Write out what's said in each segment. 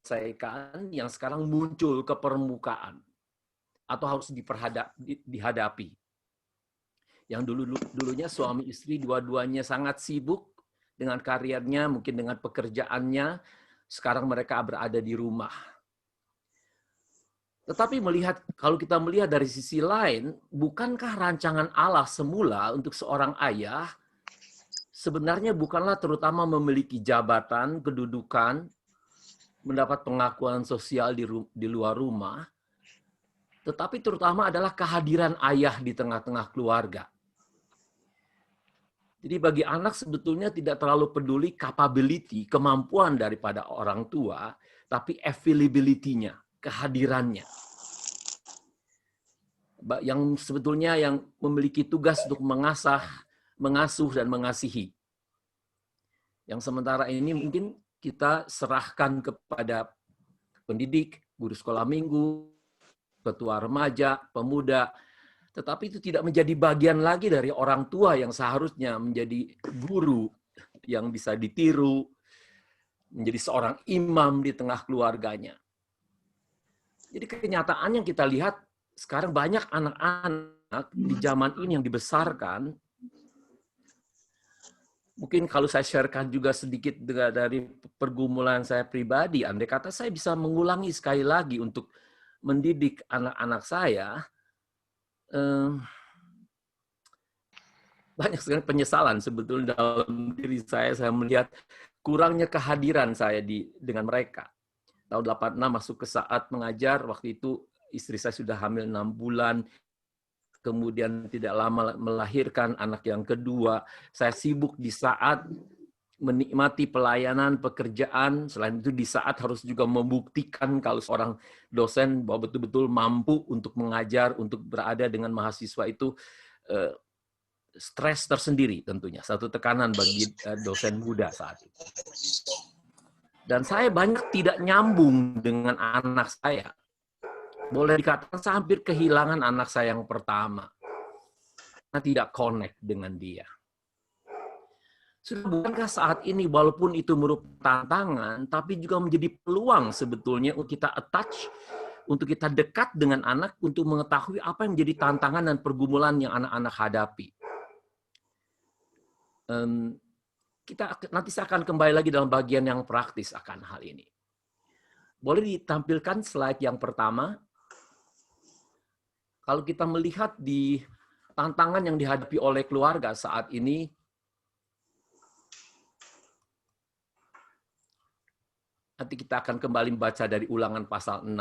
diselesaikan yang sekarang muncul ke permukaan atau harus dihadapi. Yang dulunya suami istri dua-duanya sangat sibuk dengan karirnya, mungkin dengan pekerjaannya, sekarang mereka berada di rumah. Tetapi kalau kita melihat dari sisi lain, bukankah rancangan Allah semula untuk seorang ayah sebenarnya bukanlah terutama memiliki jabatan, kedudukan, mendapat pengakuan sosial di luar rumah, tetapi terutama adalah kehadiran ayah di tengah-tengah keluarga. Jadi bagi anak sebetulnya tidak terlalu peduli capability, kemampuan daripada orang tua, tapi availability-nya, kehadirannya. Yang sebetulnya yang memiliki tugas untuk mengasuh dan mengasihi. Yang sementara ini mungkin kita serahkan kepada pendidik, guru sekolah minggu, ketua remaja, pemuda, tetapi itu tidak menjadi bagian lagi dari orang tua yang seharusnya menjadi guru yang bisa ditiru, menjadi seorang imam di tengah keluarganya. Jadi kenyataan yang kita lihat sekarang banyak anak-anak di zaman ini yang dibesarkan, mungkin kalau saya sharekan juga sedikit dari pergumulan saya pribadi, andai kata saya bisa mengulangi sekali lagi untuk mendidik anak-anak saya, banyak sekali penyesalan sebetulnya dalam diri saya melihat kurangnya kehadiran saya dengan mereka. Tahun 86 masuk ke saat mengajar, waktu itu istri saya sudah hamil 6 bulan, kemudian tidak lama melahirkan anak yang kedua. Saya sibuk di saat menikmati pelayanan, pekerjaan, selain itu di saat harus juga membuktikan kalau seorang dosen bahwa betul-betul mampu untuk mengajar, untuk berada dengan mahasiswa itu stres tersendiri tentunya, satu tekanan bagi dosen muda saat itu. Dan saya banyak tidak nyambung dengan anak saya. Boleh dikatakan saya hampir kehilangan anak saya yang pertama. Saya tidak connect dengan dia. Bukankah saat ini walaupun itu merupakan tantangan, tapi juga menjadi peluang sebetulnya untuk kita attach, untuk kita dekat dengan anak, untuk mengetahui apa yang menjadi tantangan dan pergumulan yang anak-anak hadapi. Nanti saya akan kembali lagi dalam bagian yang praktis akan hal ini. Boleh ditampilkan slide yang pertama. Kalau kita melihat di tantangan yang dihadapi oleh keluarga saat ini, nanti kita akan kembali membaca dari Ulangan pasal 6.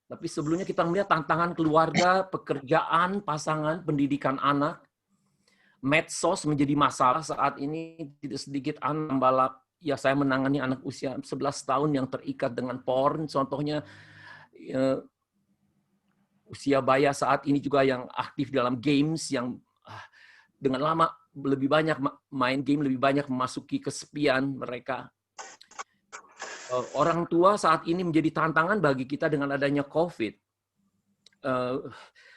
Tapi sebelumnya kita melihat tantangan keluarga, pekerjaan, pasangan, pendidikan anak. Medsos menjadi masalah saat ini. Tidak sedikit anak balap. Ya, saya menangani anak usia 11 tahun yang terikat dengan porn. Contohnya, usia baya saat ini juga yang aktif dalam games, yang dengan lama lebih banyak main game, lebih banyak memasuki kesepian mereka. Orang tua saat ini menjadi tantangan bagi kita dengan adanya COVID.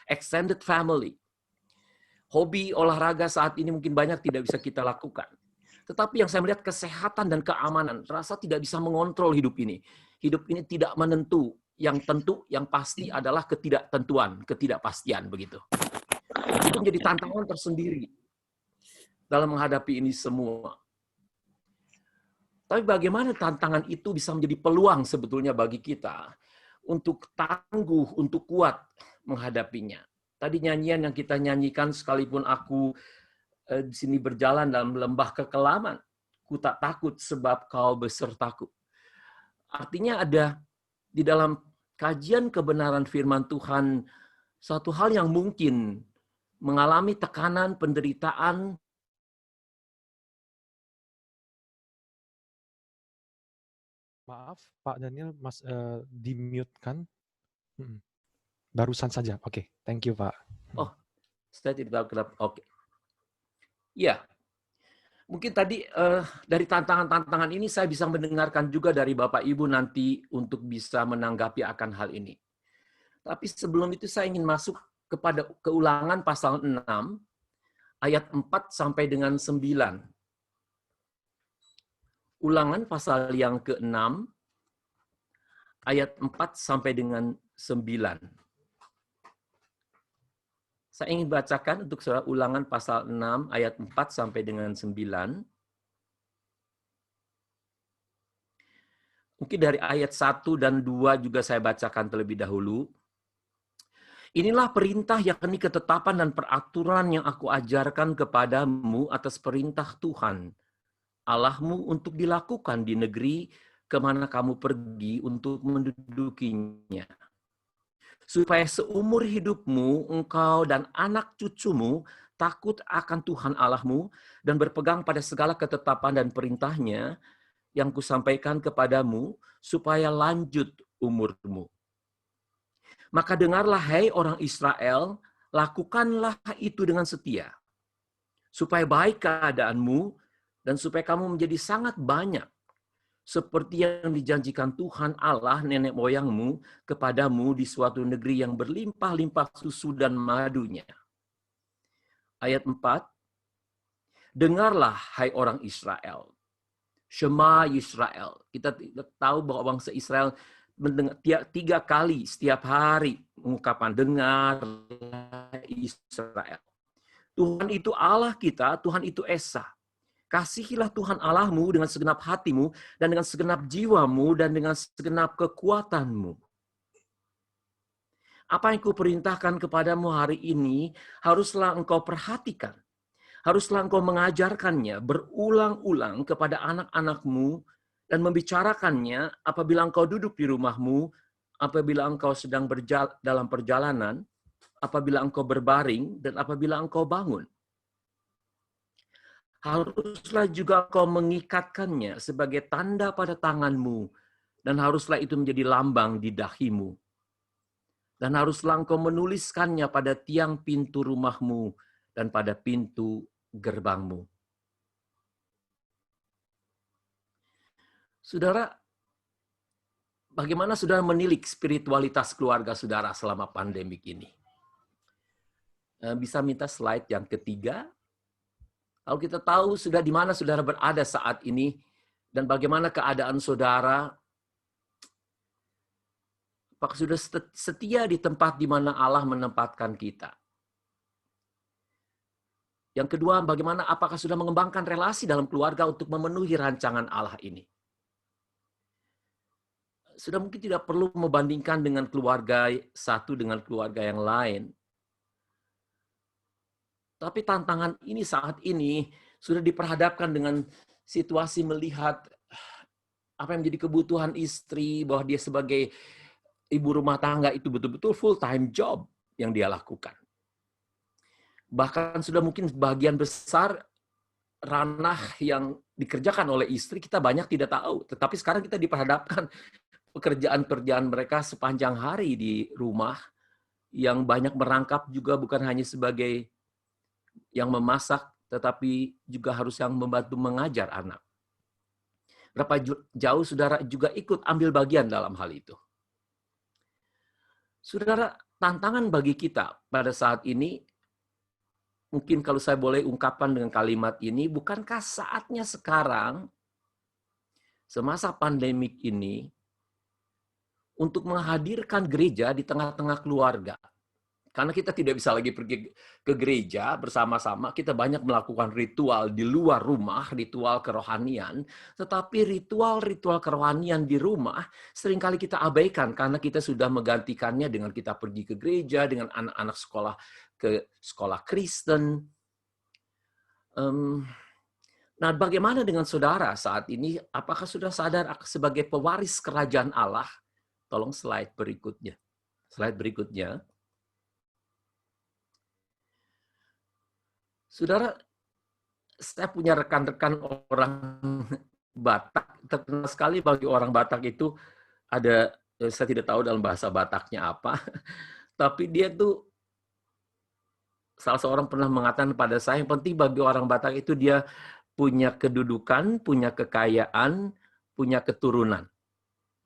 Extended family. Hobi olahraga saat ini mungkin banyak tidak bisa kita lakukan. Tetapi yang saya melihat kesehatan dan keamanan, rasa tidak bisa mengontrol hidup ini. Hidup ini tidak menentu. Yang tentu, yang pasti adalah ketidaktentuan, ketidakpastian begitu. Itu menjadi tantangan tersendiri dalam menghadapi ini semua. Tapi bagaimana tantangan itu bisa menjadi peluang sebetulnya bagi kita untuk tangguh, untuk kuat menghadapinya. Tadi nyanyian yang kita nyanyikan, sekalipun aku di sini berjalan dalam lembah kekelaman, ku tak takut sebab kau besertaku. Artinya ada di dalam kajian kebenaran firman Tuhan satu hal yang mungkin mengalami tekanan, penderitaan, maaf Pak Daniel, Mas di-mute kan? Barusan saja. Oke, thank you Pak. Oh, saya tidak tahu kenapa. Oke. Ya, mungkin tadi dari tantangan-tantangan ini saya bisa mendengarkan juga dari Bapak Ibu nanti untuk bisa menanggapi akan hal ini. Tapi sebelum itu saya ingin masuk kepada Keulangan pasal 6 ayat 4 sampai dengan 9. Ulangan pasal yang ke-6 ayat 4 sampai dengan 9. Saya ingin bacakan untuk saudara Ulangan pasal 6 ayat 4 sampai dengan 9. Mungkin dari ayat 1 dan 2 juga saya bacakan terlebih dahulu. Inilah perintah yakni ketetapan dan peraturan yang aku ajarkan kepadamu atas perintah Tuhan Allahmu untuk dilakukan di negeri kemana kamu pergi untuk mendudukinya. Supaya seumur hidupmu, engkau dan anak cucumu takut akan Tuhan Allahmu dan berpegang pada segala ketetapan dan perintahnya yang kusampaikan kepadamu, supaya lanjut umurmu. Maka dengarlah, hai orang Israel, lakukanlah itu dengan setia, supaya baik keadaanmu dan supaya kamu menjadi sangat banyak, seperti yang dijanjikan Tuhan Allah nenek moyangmu kepadamu di suatu negeri yang berlimpah-limpah susu dan madunya. Ayat 4, dengarlah, hai orang Israel. Shema Yisrael. Kita tahu bahwa bangsa Israel mendengar 3 kali setiap hari mengungkapkan dengarlah Israel. Tuhan itu Allah kita, Tuhan itu Esa. Kasihilah Tuhan Allahmu dengan segenap hatimu dan dengan segenap jiwamu dan dengan segenap kekuatanmu. Apa yang kuperintahkan kepadamu hari ini haruslah engkau perhatikan. Haruslah engkau mengajarkannya berulang-ulang kepada anak-anakmu dan membicarakannya apabila engkau duduk di rumahmu, apabila engkau sedang dalam perjalanan, apabila engkau berbaring, dan apabila engkau bangun. Haruslah juga engkau mengikatkannya sebagai tanda pada tanganmu, dan haruslah itu menjadi lambang di dahimu. Dan haruslah engkau menuliskannya pada tiang pintu rumahmu dan pada pintu gerbangmu. Saudara, bagaimana saudara menilik spiritualitas keluarga saudara selama pandemik ini? Bisa minta slide yang ketiga? Kalau kita tahu sudah di mana saudara berada saat ini dan bagaimana keadaan saudara, apakah sudah setia di tempat di mana Allah menempatkan kita? Yang kedua, bagaimana apakah sudah mengembangkan relasi dalam keluarga untuk memenuhi rancangan Allah ini? Sudah mungkin tidak perlu membandingkan dengan keluarga satu dengan keluarga yang lain. Tapi tantangan ini saat ini sudah diperhadapkan dengan situasi melihat apa yang menjadi kebutuhan istri, bahwa dia sebagai ibu rumah tangga itu betul-betul full-time job yang dia lakukan. Bahkan sudah mungkin bagian besar ranah yang dikerjakan oleh istri kita banyak tidak tahu. Tetapi sekarang kita diperhadapkan pekerjaan-pekerjaan mereka sepanjang hari di rumah yang banyak merangkap juga bukan hanya sebagai yang memasak, tetapi juga harus yang membantu mengajar anak. Berapa jauh saudara juga ikut ambil bagian dalam hal itu. Saudara, tantangan bagi kita pada saat ini, mungkin kalau saya boleh ungkapkan dengan kalimat ini, bukankah saatnya sekarang, semasa pandemik ini, untuk menghadirkan gereja di tengah-tengah keluarga? Karena kita tidak bisa lagi pergi ke gereja bersama-sama, kita banyak melakukan ritual di luar rumah, ritual kerohanian, tetapi ritual-ritual kerohanian di rumah seringkali kita abaikan karena kita sudah menggantikannya dengan kita pergi ke gereja, dengan anak-anak sekolah ke sekolah Kristen. Nah, bagaimana dengan saudara saat ini? Apakah sudah sadar sebagai pewaris kerajaan Allah? Tolong slide berikutnya. Slide berikutnya. Saudara, saya punya rekan-rekan orang Batak, terkenal sekali bagi orang Batak itu ada, saya tidak tahu dalam bahasa Bataknya apa, tapi dia tuh, salah seorang pernah mengatakan pada saya, yang penting bagi orang Batak itu dia punya kedudukan, punya kekayaan, punya keturunan.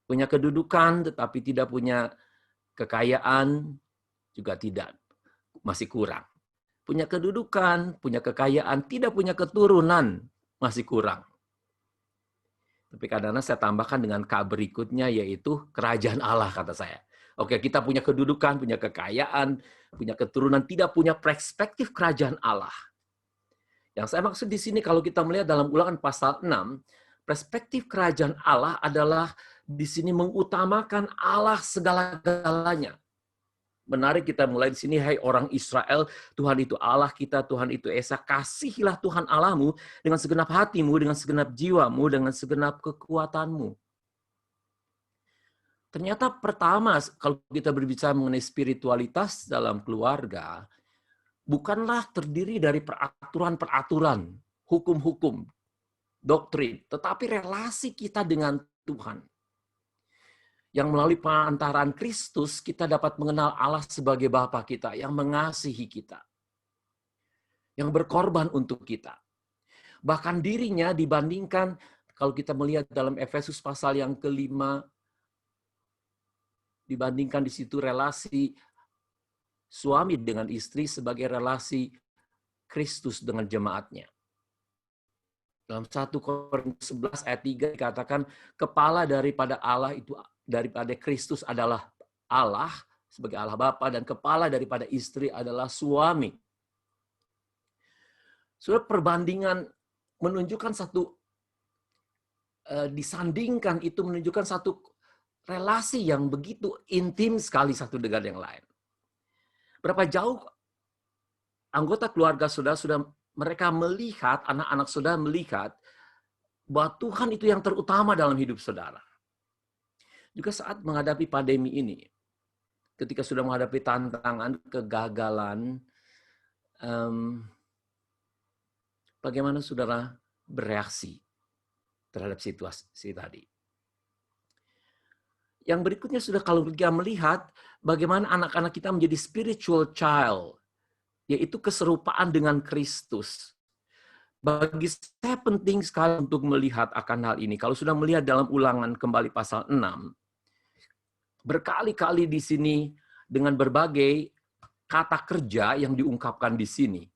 Punya kedudukan tetapi tidak punya kekayaan, juga tidak, masih kurang. Punya kedudukan, punya kekayaan, tidak punya keturunan, masih kurang. Tapi kadang-kadang saya tambahkan dengan K berikutnya, yaitu kerajaan Allah, kata saya. Oke, kita punya kedudukan, punya kekayaan, punya keturunan, tidak punya perspektif kerajaan Allah. Yang saya maksud di sini, kalau kita melihat dalam Ulangan pasal 6, perspektif kerajaan Allah adalah di sini mengutamakan Allah segala-galanya. Menarik, kita mulai di sini, hai orang Israel, Tuhan itu Allah kita, Tuhan itu Esa, kasihilah Tuhan Allahmu dengan segenap hatimu, dengan segenap jiwamu, dengan segenap kekuatanmu. Ternyata pertama, kalau kita berbicara mengenai spiritualitas dalam keluarga, bukanlah terdiri dari peraturan-peraturan, hukum-hukum, doktrin, tetapi relasi kita dengan Tuhan. Yang melalui perantaraan Kristus, kita dapat mengenal Allah sebagai Bapa kita, yang mengasihi kita, yang berkorban untuk kita. Bahkan dirinya dibandingkan, kalau kita melihat dalam Efesus pasal yang kelima, dibandingkan di situ relasi suami dengan istri sebagai relasi Kristus dengan jemaatnya. Dalam 1 Korintus 11 ayat 3 dikatakan, kepala daripada Allah itu, daripada Kristus adalah Allah sebagai Allah Bapa, dan kepala daripada istri adalah suami. Sudah perbandingan menunjukkan satu, disandingkan itu menunjukkan satu relasi yang begitu intim sekali satu dengan yang lain. Berapa jauh anggota keluarga saudara sudah mereka melihat, anak-anak saudara melihat bahwa Tuhan itu yang terutama dalam hidup saudara. Juga saat menghadapi pandemi ini, ketika sudah menghadapi tantangan, kegagalan, bagaimana saudara bereaksi terhadap situasi tadi? Yang berikutnya sudah kalau kita melihat bagaimana anak-anak kita menjadi spiritual child, yaitu keserupaan dengan Kristus. Bagi saya penting sekali untuk melihat akan hal ini. Kalau sudah melihat dalam Ulangan kembali pasal 6, berkali-kali di sini dengan berbagai kata kerja yang diungkapkan di sini.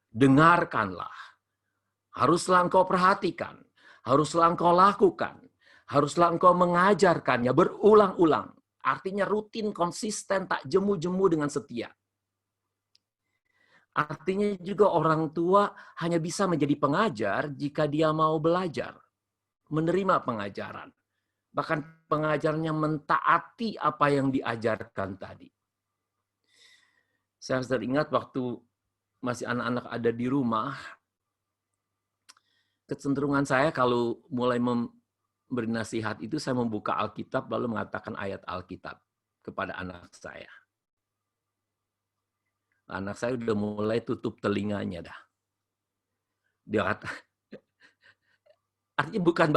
Dengarkanlah. Haruslah engkau perhatikan. Haruslah engkau lakukan. Haruslah engkau mengajarkannya berulang-ulang. Artinya rutin, konsisten, tak jemu-jemu dengan setia. Artinya juga orang tua hanya bisa menjadi pengajar jika dia mau belajar, menerima pengajaran. Bahkan pengajarnya mentaati apa yang diajarkan tadi. Saya teringat waktu masih anak-anak ada di rumah, kecenderungan saya kalau mulai memberi nasihat itu saya membuka Alkitab lalu mengatakan ayat Alkitab kepada anak saya. Anak saya udah mulai tutup telinganya dah. Dia kata, artinya bukan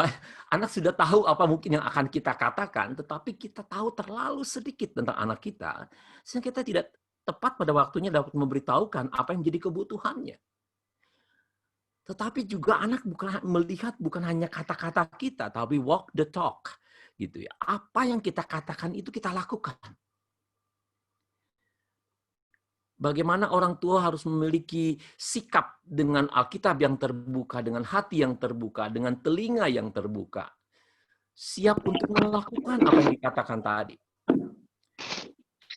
anak sudah tahu apa mungkin yang akan kita katakan, tetapi kita tahu terlalu sedikit tentang anak kita, sehingga kita tidak tepat pada waktunya dapat memberitahukan apa yang menjadi kebutuhannya. Tetapi juga anak bukan melihat bukan hanya kata-kata kita, tapi walk the talk, gitu ya. Apa yang kita katakan itu kita lakukan. Bagaimana orang tua harus memiliki sikap dengan Alkitab yang terbuka, dengan hati yang terbuka, dengan telinga yang terbuka. Siap untuk melakukan apa yang dikatakan tadi.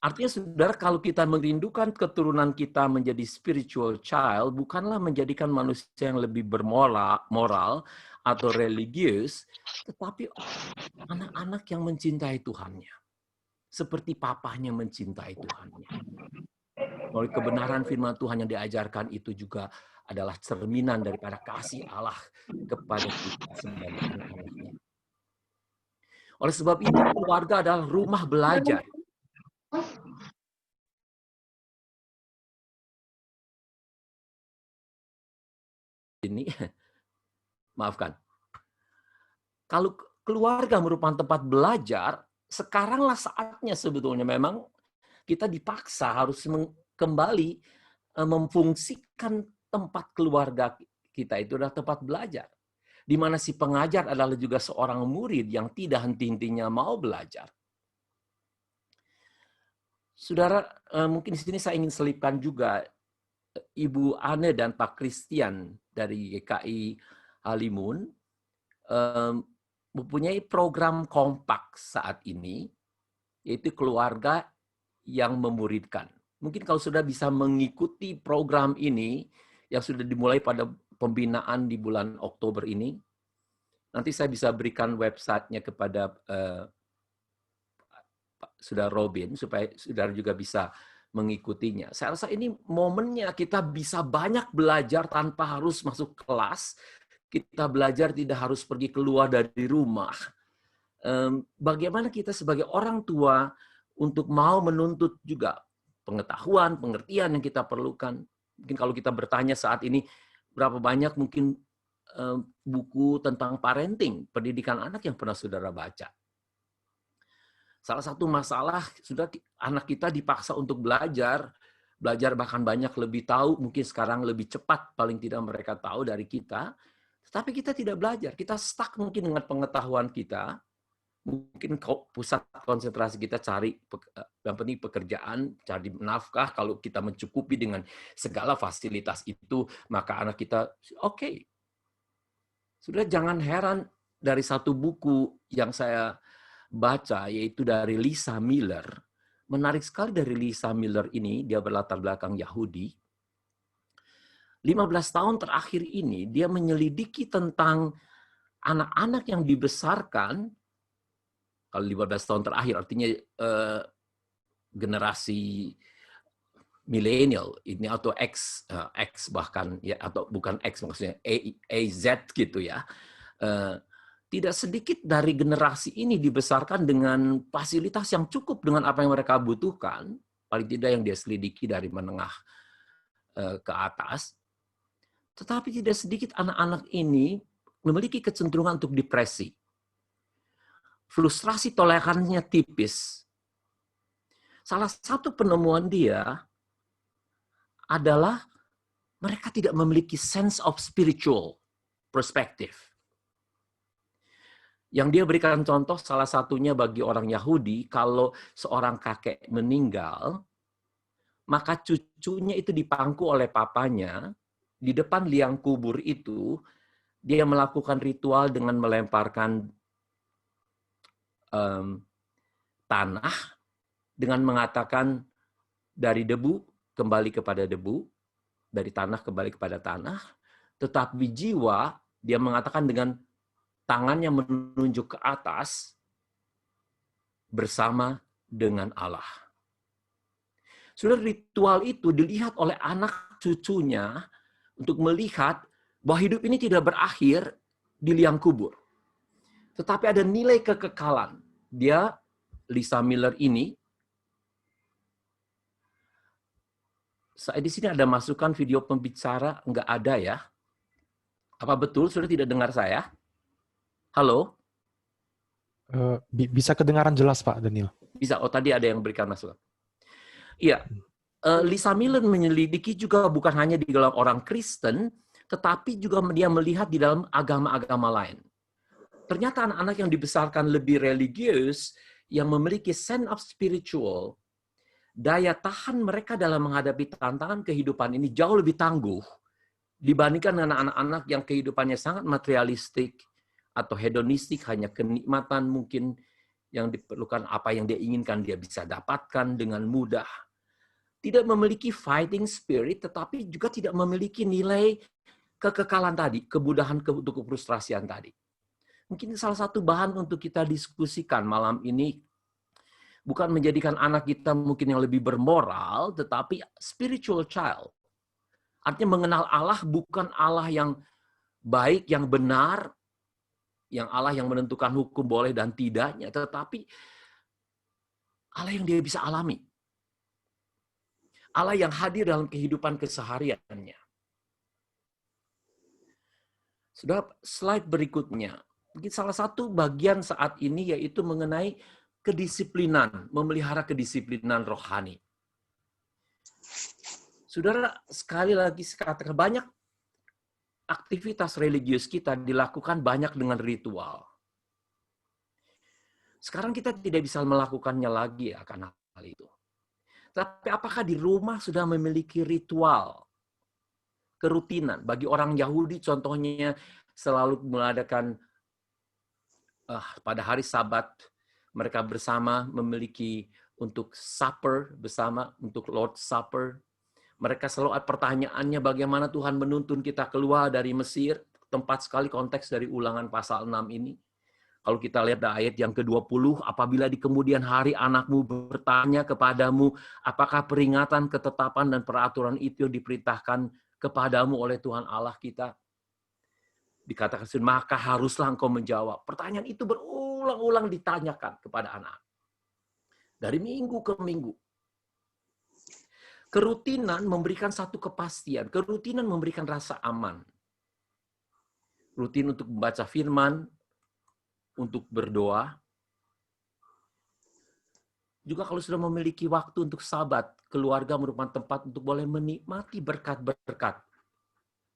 Artinya saudara, kalau kita merindukan keturunan kita menjadi spiritual child, bukanlah menjadikan manusia yang lebih bermoral atau religius, tetapi anak-anak yang mencintai Tuhannya. Seperti papahnya mencintai Tuhannya. Melalui kebenaran firman Tuhan yang diajarkan itu juga adalah cerminan daripada kasih Allah kepada kita sebagai anak-anaknya. Oleh sebab itu, keluarga adalah rumah belajar. Ini, maafkan. Kalau keluarga merupakan tempat belajar, sekaranglah saatnya sebetulnya memang kita dipaksa harus kembali memfungsikan tempat keluarga kita itu adalah tempat belajar. Di mana si pengajar adalah juga seorang murid yang tidak henti-hentinya mau belajar. Saudara, mungkin di sini saya ingin selipkan juga Ibu Ane dan Pak Christian dari GKI Halimun. mempunyai program kompak saat ini, yaitu keluarga yang memuridkan. Mungkin kalau sudah bisa mengikuti program ini, yang sudah dimulai pada pembinaan di bulan Oktober ini, nanti saya bisa berikan websitenya kepada Saudara Robin, supaya saudara juga bisa mengikutinya. Saya rasa ini momennya kita bisa banyak belajar tanpa harus masuk kelas. Kita belajar tidak harus pergi keluar dari rumah. Bagaimana kita sebagai orang tua untuk mau menuntut juga pengetahuan, pengertian yang kita perlukan. Mungkin kalau kita bertanya saat ini, berapa banyak mungkin buku tentang parenting, pendidikan anak yang pernah saudara baca. Salah satu masalah, sudah anak kita dipaksa untuk belajar bahkan banyak lebih tahu, mungkin sekarang lebih cepat, paling tidak mereka tahu dari kita, tetapi kita tidak belajar. Kita stuck mungkin dengan pengetahuan kita, mungkin pusat konsentrasi kita cari yang penting pekerjaan, cari nafkah. Kalau kita mencukupi dengan segala fasilitas itu, maka anak kita oke. Sudah jangan heran dari satu buku yang saya baca, yaitu dari Lisa Miller. Menarik sekali dari Lisa Miller ini, dia berlatar belakang Yahudi. 15 tahun terakhir ini, dia menyelidiki tentang anak-anak yang dibesarkan. Kalau 15 tahun terakhir artinya generasi milenial ini, atau X bahkan ya, atau bukan X maksudnya AZ gitu ya. Tidak sedikit dari generasi ini dibesarkan dengan fasilitas yang cukup dengan apa yang mereka butuhkan, paling tidak yang dia selidiki dari menengah ke atas. Tetapi tidak sedikit anak-anak ini memiliki kecenderungan untuk depresi. Frustrasi toleransinya tipis. Salah satu penemuan dia adalah mereka tidak memiliki sense of spiritual perspective. Yang dia berikan contoh, salah satunya bagi orang Yahudi, kalau seorang kakek meninggal, maka cucunya itu dipangku oleh papanya, di depan liang kubur itu, dia melakukan ritual dengan melemparkan tanah, dengan mengatakan dari debu kembali kepada debu, dari tanah kembali kepada tanah, tetapi jiwa, dia mengatakan dengan tangannya menunjuk ke atas bersama dengan Allah. Sudah ritual itu dilihat oleh anak cucunya untuk melihat bahwa hidup ini tidak berakhir di liang kubur. Tetapi ada nilai kekekalan. Dia, Lisa Miller ini, di sini ada masukan video pembicara, enggak ada ya. Apa betul sudah tidak dengar saya? Halo? Bisa kedengaran jelas, Pak Daniel. Bisa. Oh, tadi ada yang berikan masukan. Iya. Lisa Miller menyelidiki juga bukan hanya di dalam orang Kristen, tetapi juga dia melihat di dalam agama-agama lain. Ternyata anak-anak yang dibesarkan lebih religius, yang memiliki sense of spiritual, daya tahan mereka dalam menghadapi tantangan kehidupan ini jauh lebih tangguh dibandingkan dengan anak-anak yang kehidupannya sangat materialistik, atau hedonistik, hanya kenikmatan mungkin yang diperlukan, apa yang dia inginkan dia bisa dapatkan dengan mudah. Tidak memiliki fighting spirit, tetapi juga tidak memiliki nilai kekekalan tadi, kemudahan untuk kefrustrasian tadi. Mungkin salah satu bahan untuk kita diskusikan malam ini, bukan menjadikan anak kita mungkin yang lebih bermoral, tetapi spiritual child. Artinya mengenal Allah bukan Allah yang baik, yang benar, yang Allah yang menentukan hukum boleh dan tidaknya, tetapi Allah yang dia bisa alami. Allah yang hadir dalam kehidupan kesehariannya. Sudah, slide berikutnya. Mungkin salah satu bagian saat ini yaitu mengenai kedisiplinan, memelihara kedisiplinan rohani. Saudara, sekali lagi katakan, banyak aktivitas religius kita dilakukan banyak dengan ritual. Sekarang kita tidak bisa melakukannya lagi akan hal itu. Tapi apakah di rumah sudah memiliki ritual, kerutinan? Bagi orang Yahudi contohnya selalu mengadakan pada hari Sabat mereka bersama memiliki untuk supper bersama, untuk Lord Supper. Mereka selalu pertanyaannya bagaimana Tuhan menuntun kita keluar dari Mesir. Tempat sekali konteks dari Ulangan pasal 6 ini. Kalau kita lihat ayat yang ke-20, apabila di kemudian hari anakmu bertanya kepadamu, apakah peringatan, ketetapan, dan peraturan itu diperintahkan kepadamu oleh Tuhan Allah kita? Dikatakan, maka haruslah engkau menjawab. Pertanyaan itu berulang-ulang ditanyakan kepada anak. Dari minggu ke minggu. Kerutinan memberikan satu kepastian. Kerutinan memberikan rasa aman. Rutin untuk membaca firman, untuk berdoa. Juga kalau sudah memiliki waktu untuk Sabat, keluarga merupakan tempat untuk boleh menikmati berkat-berkat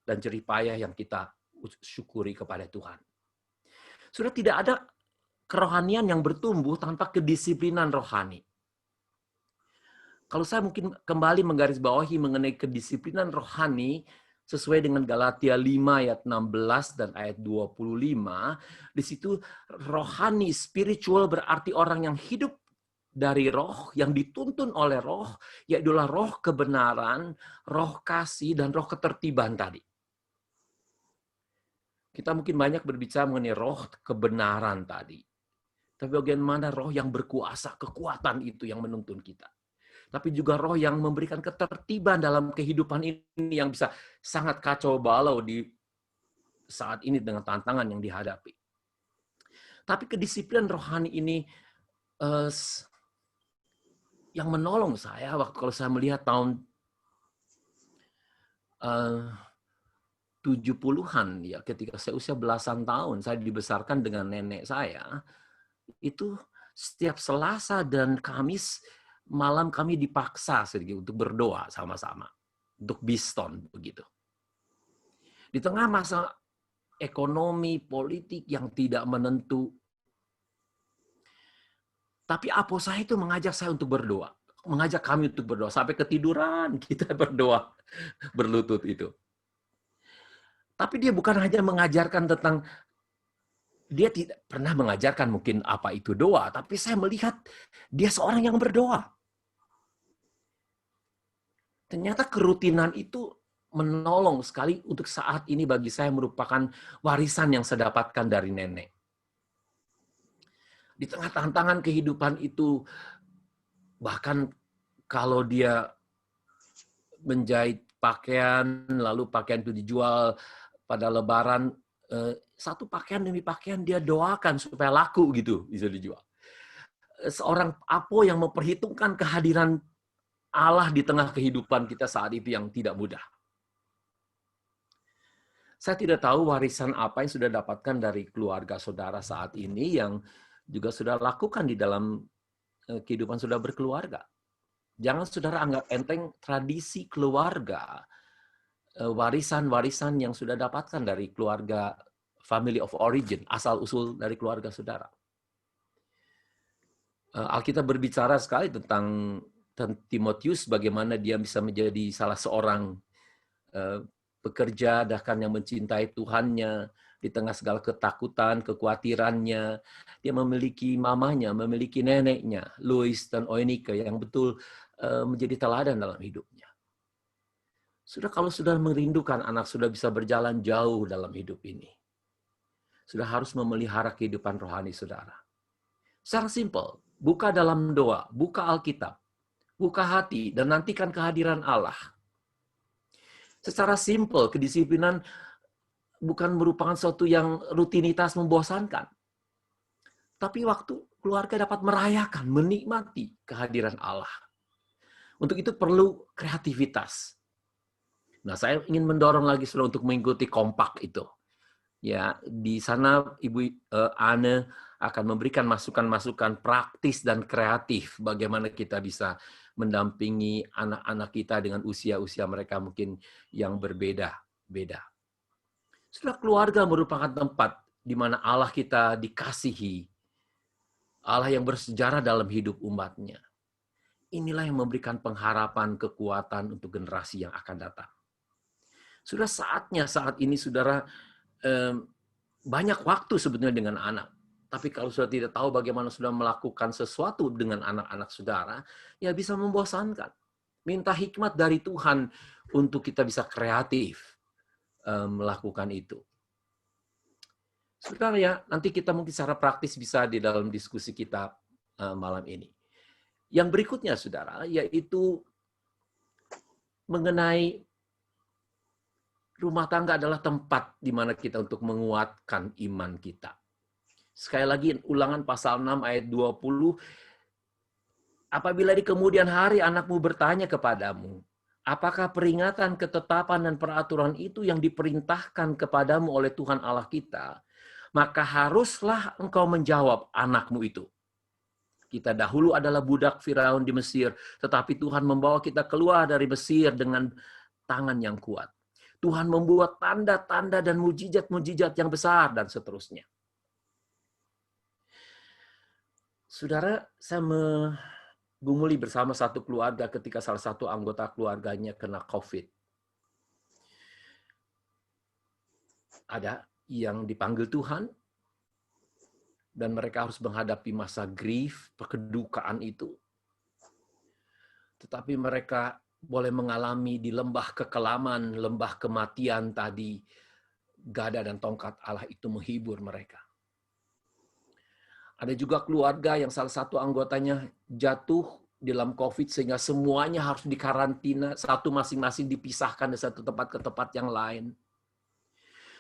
dan jerih payah yang kita syukuri kepada Tuhan. Sudah tidak ada kerohanian yang bertumbuh tanpa kedisiplinan rohani. Kalau saya mungkin kembali menggarisbawahi mengenai kedisiplinan rohani, sesuai dengan Galatia 5 ayat 16 dan ayat 25, di situ rohani, spiritual berarti orang yang hidup dari roh, yang dituntun oleh roh, yaitu roh kebenaran, roh kasih, dan roh ketertiban tadi. Kita mungkin banyak berbicara mengenai roh kebenaran tadi. Tapi bagaimana roh yang berkuasa, kekuatan itu yang menuntun kita. Tapi juga roh yang memberikan ketertiban dalam kehidupan ini yang bisa sangat kacau balau di saat ini dengan tantangan yang dihadapi. Tapi kedisiplinan rohani ini yang menolong saya waktu kalau saya melihat tahun 70-an ya, ketika saya usia belasan tahun, saya dibesarkan dengan nenek saya. Itu setiap Selasa dan Kamis malam kami dipaksa sedikit untuk berdoa sama-sama untuk Biston begitu. Di tengah masa ekonomi politik yang tidak menentu, tapi apo saya itu mengajak saya untuk berdoa, mengajak kami untuk berdoa sampai ketiduran kita berdoa berlutut itu. Tapi dia bukan hanya mengajarkan tentang, dia tidak pernah mengajarkan mungkin apa itu doa, tapi saya melihat dia seorang yang berdoa. Ternyata kerutinan itu menolong sekali untuk saat ini bagi saya merupakan warisan yang saya dapatkan dari nenek. Di tengah tantangan kehidupan itu, bahkan kalau dia menjahit pakaian, lalu pakaian itu dijual pada Lebaran, satu pakaian demi pakaian dia doakan supaya laku gitu, bisa dijual. Seorang apo yang memperhitungkan kehadiran Allah di tengah kehidupan kita saat itu yang tidak mudah. Saya tidak tahu warisan apa yang sudah dapatkan dari keluarga saudara saat ini yang juga sudah lakukan di dalam kehidupan sudah berkeluarga. Jangan saudara anggap enteng tradisi keluarga, warisan-warisan yang sudah dapatkan dari keluarga family of origin, asal-usul dari keluarga saudara. Alkitab berbicara sekali tentang Timotius, bagaimana dia bisa menjadi salah seorang pekerja bahkan yang mencintai Tuhannya di tengah segala ketakutan, kekhawatirannya. Dia memiliki mamanya, memiliki neneknya, Lois dan Oenike, yang betul menjadi teladan dalam hidupnya. Sudah kalau sudah merindukan anak sudah bisa berjalan jauh dalam hidup ini, sudah harus memelihara kehidupan rohani saudara. Secara simpel, buka dalam doa, buka Alkitab, buka hati, dan nantikan kehadiran Allah. Secara simpel, kedisiplinan bukan merupakan suatu yang rutinitas membosankan. Tapi waktu keluarga dapat merayakan, menikmati kehadiran Allah. Untuk itu perlu kreativitas. Nah, saya ingin mendorong lagi saudara untuk mengikuti kompak itu. Ya, di sana Ibu Anne akan memberikan masukan-masukan praktis dan kreatif bagaimana kita bisa mendampingi anak-anak kita dengan usia-usia mereka mungkin yang berbeda-beda. Sudah keluarga merupakan tempat di mana Allah kita dikasihi. Allah yang bersejarah dalam hidup umatnya. Inilah yang memberikan pengharapan, kekuatan untuk generasi yang akan datang. Sudah saatnya saat ini saudara banyak waktu sebetulnya dengan anak. Tapi kalau sudah tidak tahu bagaimana sudah melakukan sesuatu dengan anak-anak saudara, ya bisa membosankan. Minta hikmat dari Tuhan untuk kita bisa kreatif melakukan itu. Saudara ya, nanti kita mungkin secara praktis bisa di dalam diskusi kita malam ini. Yang berikutnya, saudara, yaitu mengenai rumah tangga adalah tempat di mana kita untuk menguatkan iman kita. Sekali lagi, Ulangan pasal 6 ayat 20, apabila di kemudian hari anakmu bertanya kepadamu, apakah peringatan, ketetapan, dan peraturan itu yang diperintahkan kepadamu oleh Tuhan Allah kita, maka haruslah engkau menjawab anakmu itu. Kita dahulu adalah budak Firaun di Mesir, tetapi Tuhan membawa kita keluar dari Mesir dengan tangan yang kuat. Tuhan membuat tanda-tanda dan mujizat-mujizat yang besar, dan seterusnya. Saudara, saya menggumuli bersama satu keluarga ketika salah satu anggota keluarganya kena COVID. Ada yang dipanggil Tuhan, dan mereka harus menghadapi masa grief, kedukaan itu. Tetapi mereka boleh mengalami di lembah kekelaman, lembah kematian tadi, gada dan tongkat Allah itu menghibur mereka. Ada juga keluarga yang salah satu anggotanya jatuh dalam COVID sehingga semuanya harus dikarantina, satu masing-masing dipisahkan dari satu tempat ke tempat yang lain.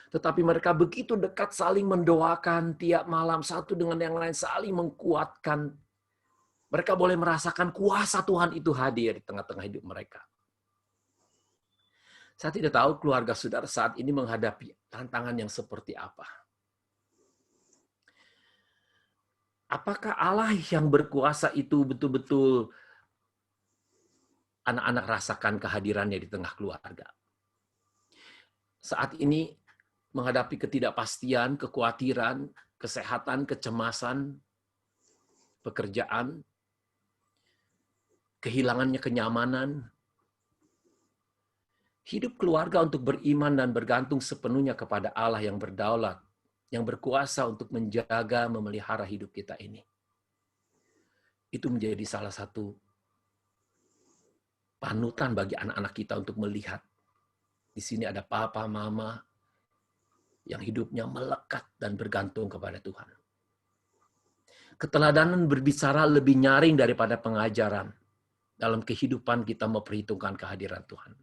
Tetapi mereka begitu dekat saling mendoakan tiap malam, satu dengan yang lain saling menguatkan. Mereka boleh merasakan kuasa Tuhan itu hadir di tengah-tengah hidup mereka. Saya tidak tahu keluarga saudara saat ini menghadapi tantangan yang seperti apa. Apakah Allah yang berkuasa itu betul-betul anak-anak rasakan kehadirannya di tengah keluarga? Saat ini menghadapi ketidakpastian, kekhawatiran, kesehatan, kecemasan, pekerjaan, kehilangannya kenyamanan. Hidup keluarga untuk beriman dan bergantung sepenuhnya kepada Allah yang berdaulat, yang berkuasa untuk menjaga, memelihara hidup kita ini. Itu menjadi salah satu panutan bagi anak-anak kita untuk melihat. Di sini ada papa, mama, yang hidupnya melekat dan bergantung kepada Tuhan. Keteladanan berbicara lebih nyaring daripada pengajaran dalam kehidupan kita memperhitungkan kehadiran Tuhan.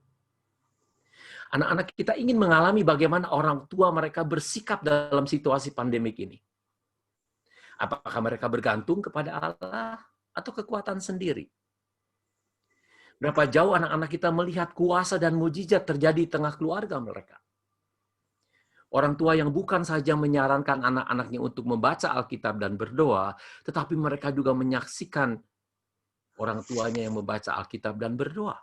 Anak-anak kita ingin mengalami bagaimana orang tua mereka bersikap dalam situasi pandemik ini. Apakah mereka bergantung kepada Allah atau kekuatan sendiri? Berapa jauh anak-anak kita melihat kuasa dan mujizat terjadi di tengah keluarga mereka? Orang tua yang bukan saja menyarankan anak-anaknya untuk membaca Alkitab dan berdoa, tetapi mereka juga menyaksikan orang tuanya yang membaca Alkitab dan berdoa.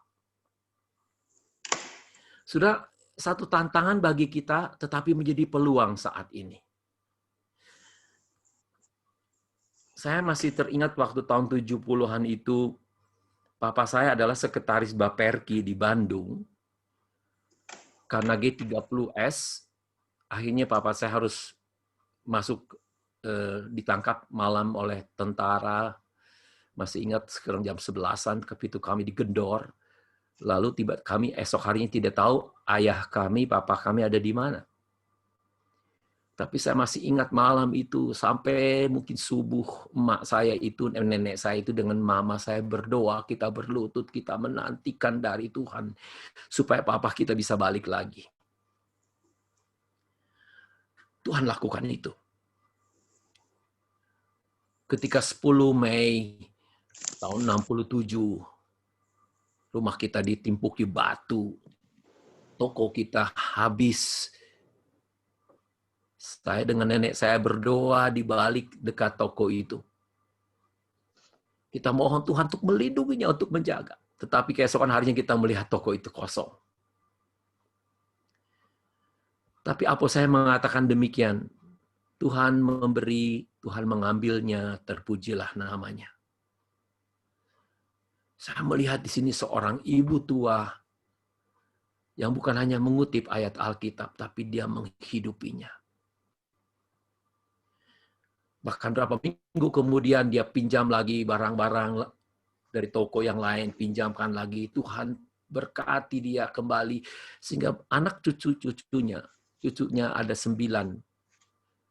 Sudah satu tantangan bagi kita, tetapi menjadi peluang saat ini. Saya masih teringat waktu tahun 70-an itu, papa saya adalah sekretaris Baperki di Bandung. Karena G30S, akhirnya papa saya harus masuk, ditangkap malam oleh tentara. Masih ingat sekarang jam 11-an, itu kami digendor. Lalu kami esok harinya tidak tahu ayah kami, papa kami ada di mana. Tapi saya masih ingat malam itu sampai mungkin subuh emak saya itu, nenek saya itu dengan mama saya berdoa, kita berlutut, kita menantikan dari Tuhan supaya papa kita bisa balik lagi. Tuhan lakukan itu. Ketika 10 Mei tahun 67, rumah kita ditimpuki batu, toko kita habis. Saya dengan nenek saya berdoa di balik dekat toko itu. Kita mohon Tuhan untuk melindunginya, untuk menjaga. Tetapi keesokan harinya kita melihat toko itu kosong. Tapi apa saya mengatakan demikian? Tuhan memberi, Tuhan mengambilnya, terpujilah namanya. Saya melihat di sini seorang ibu tua yang bukan hanya mengutip ayat Alkitab, tapi dia menghidupinya. Bahkan berapa minggu kemudian dia pinjam lagi barang-barang dari toko yang lain, pinjamkan lagi. Tuhan berkati dia kembali. Sehingga anak cucunya ada 9.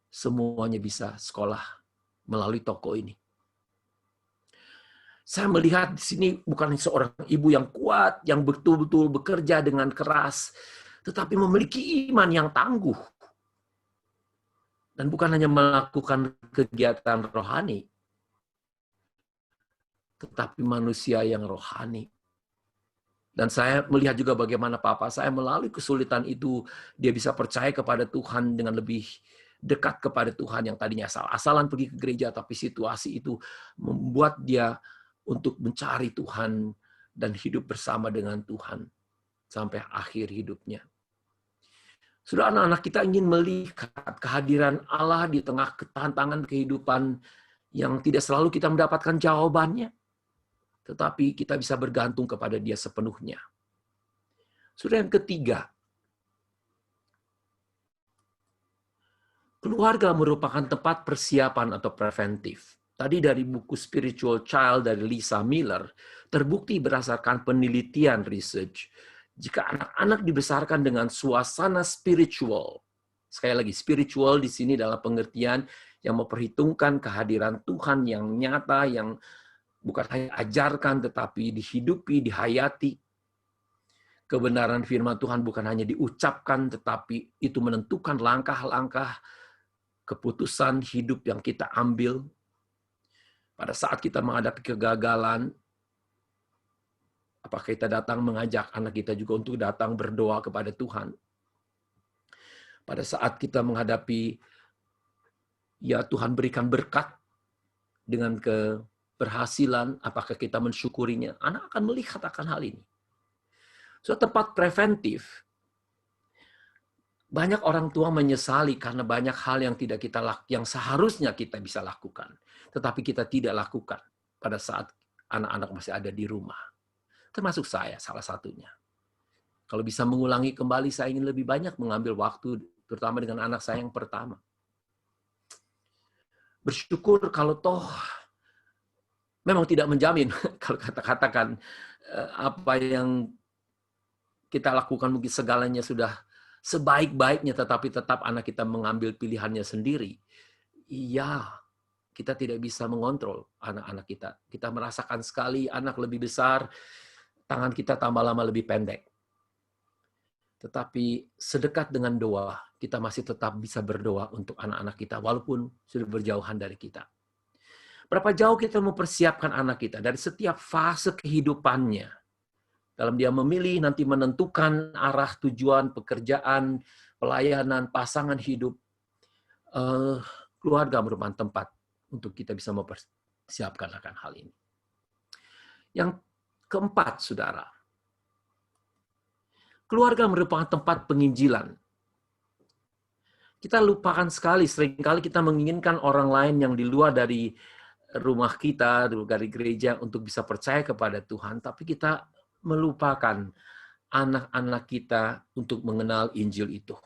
Semuanya bisa sekolah melalui toko ini. Saya melihat di sini bukan seorang ibu yang kuat, yang betul-betul bekerja dengan keras, tetapi memiliki iman yang tangguh. Dan bukan hanya melakukan kegiatan rohani, tetapi manusia yang rohani. Dan saya melihat juga bagaimana papa saya melalui kesulitan itu, dia bisa percaya kepada Tuhan dengan lebih dekat kepada Tuhan, yang tadinya asal-asalan pergi ke gereja, tapi situasi itu membuat dia untuk mencari Tuhan dan hidup bersama dengan Tuhan sampai akhir hidupnya. Sudah, anak-anak kita ingin melihat kehadiran Allah di tengah tantangan kehidupan yang tidak selalu kita mendapatkan jawabannya, tetapi kita bisa bergantung kepada Dia sepenuhnya. Sudah, yang ketiga, keluarga merupakan tempat persiapan atau preventif. Tadi dari buku Spiritual Child dari Lisa Miller, terbukti berdasarkan penelitian research, jika anak-anak dibesarkan dengan suasana spiritual, sekali lagi, spiritual di sini dalam pengertian yang memperhitungkan kehadiran Tuhan yang nyata, yang bukan hanya ajarkan, tetapi dihidupi, dihayati. Kebenaran firman Tuhan bukan hanya diucapkan, tetapi itu menentukan langkah-langkah keputusan hidup yang kita ambil. Pada saat kita menghadapi kegagalan, apakah kita datang mengajak anak kita juga untuk datang berdoa kepada Tuhan? Pada saat kita menghadapi, ya Tuhan berikan berkat dengan keberhasilan, apakah kita mensyukurinya? Anak akan melihat akan hal ini. Suatu tempat preventif. Banyak orang tua menyesali karena banyak hal yang seharusnya kita bisa lakukan, tetapi kita tidak lakukan pada saat anak-anak masih ada di rumah. Termasuk saya, salah satunya. Kalau bisa mengulangi kembali, saya ingin lebih banyak mengambil waktu, terutama dengan anak saya yang pertama. Bersyukur kalau toh memang tidak menjamin, kalau katakan apa yang kita lakukan mungkin segalanya sudah sebaik-baiknya, tetapi tetap anak kita mengambil pilihannya sendiri. Iya, kita tidak bisa mengontrol anak-anak kita. Kita merasakan sekali anak lebih besar, tangan kita tambah lama lebih pendek. Tetapi sedekat dengan doa, kita masih tetap bisa berdoa untuk anak-anak kita, walaupun sudah berjauhan dari kita. Berapa jauh kita mempersiapkan anak kita dari setiap fase kehidupannya, dalam dia memilih, nanti menentukan arah tujuan pekerjaan, pelayanan, pasangan hidup. Keluarga merupakan tempat untuk kita bisa mempersiapkan akan hal ini. Yang keempat, saudara, keluarga merupakan tempat penginjilan. Kita lupakan sekali, seringkali kita menginginkan orang lain yang di luar dari rumah kita, dari gereja, untuk bisa percaya kepada Tuhan, tapi kita melupakan anak-anak kita untuk mengenal Injil itu.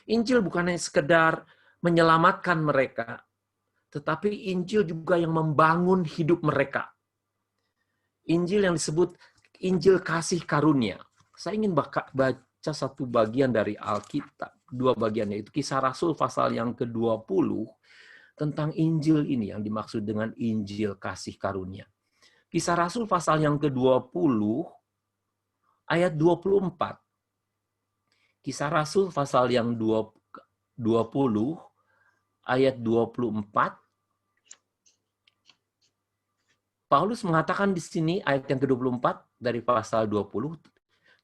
Injil bukan hanya sekedar menyelamatkan mereka, tetapi Injil juga yang membangun hidup mereka. Injil yang disebut Injil kasih karunia. Saya ingin baca satu bagian dari Alkitab, 2 bagian, yaitu Kisah Rasul pasal yang ke-20, tentang Injil ini yang dimaksud dengan Injil kasih karunia. Kisah Rasul pasal yang ke-20, ayat 24. Kisah Rasul pasal yang 20, ayat 24. Paulus mengatakan di sini, ayat yang ke-24 dari pasal 20,